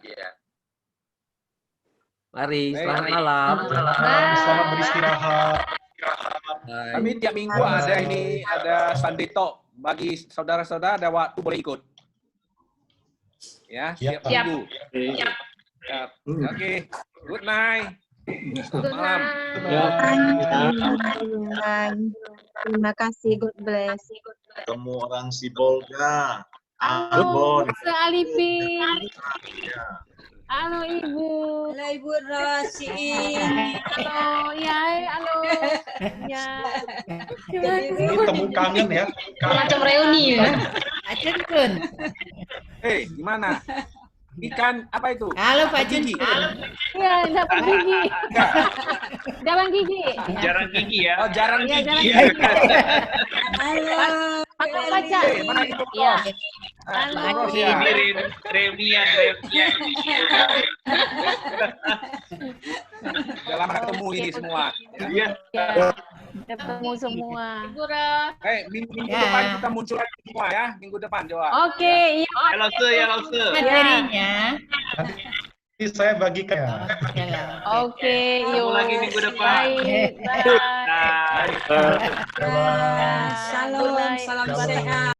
Mari, selamat malam. Selamat beristirahat. Kami tiap minggu ada Sunday Talk. Bagi saudara-saudara ada waktu boleh ikut. Ya, tiap minggu. Oke, good night. Selamat malam. Terima kasih, God bless. Ketemu orang Sibolga. Ambon. Alipin. Halo Ibu. Halo Ibu Rosi. Halo, ya, halo. Ya. Ini temu kangen ya. Macam reuni ya. Acun. Hei, gimana? Ikan apa itu? Halo Pak Jun. Iya, dapat gigi. Jarang gigi. Jarang gigi ya. Oh, jarang Iya, gigi. Halo. Pakai baca. Mana itu? Iya. Halo. Ini reunian. Udah lama ketemu ini semua. Iya. Ketemu semua. Minggu depan kita muncul lagi semua ya. Minggu depan coba. Oke, iya. Ya Lose. Materinya. Nanti saya bagikan. Oke, Ketemu yuk. lagi minggu depan. Baik. Bye. Salam sehat.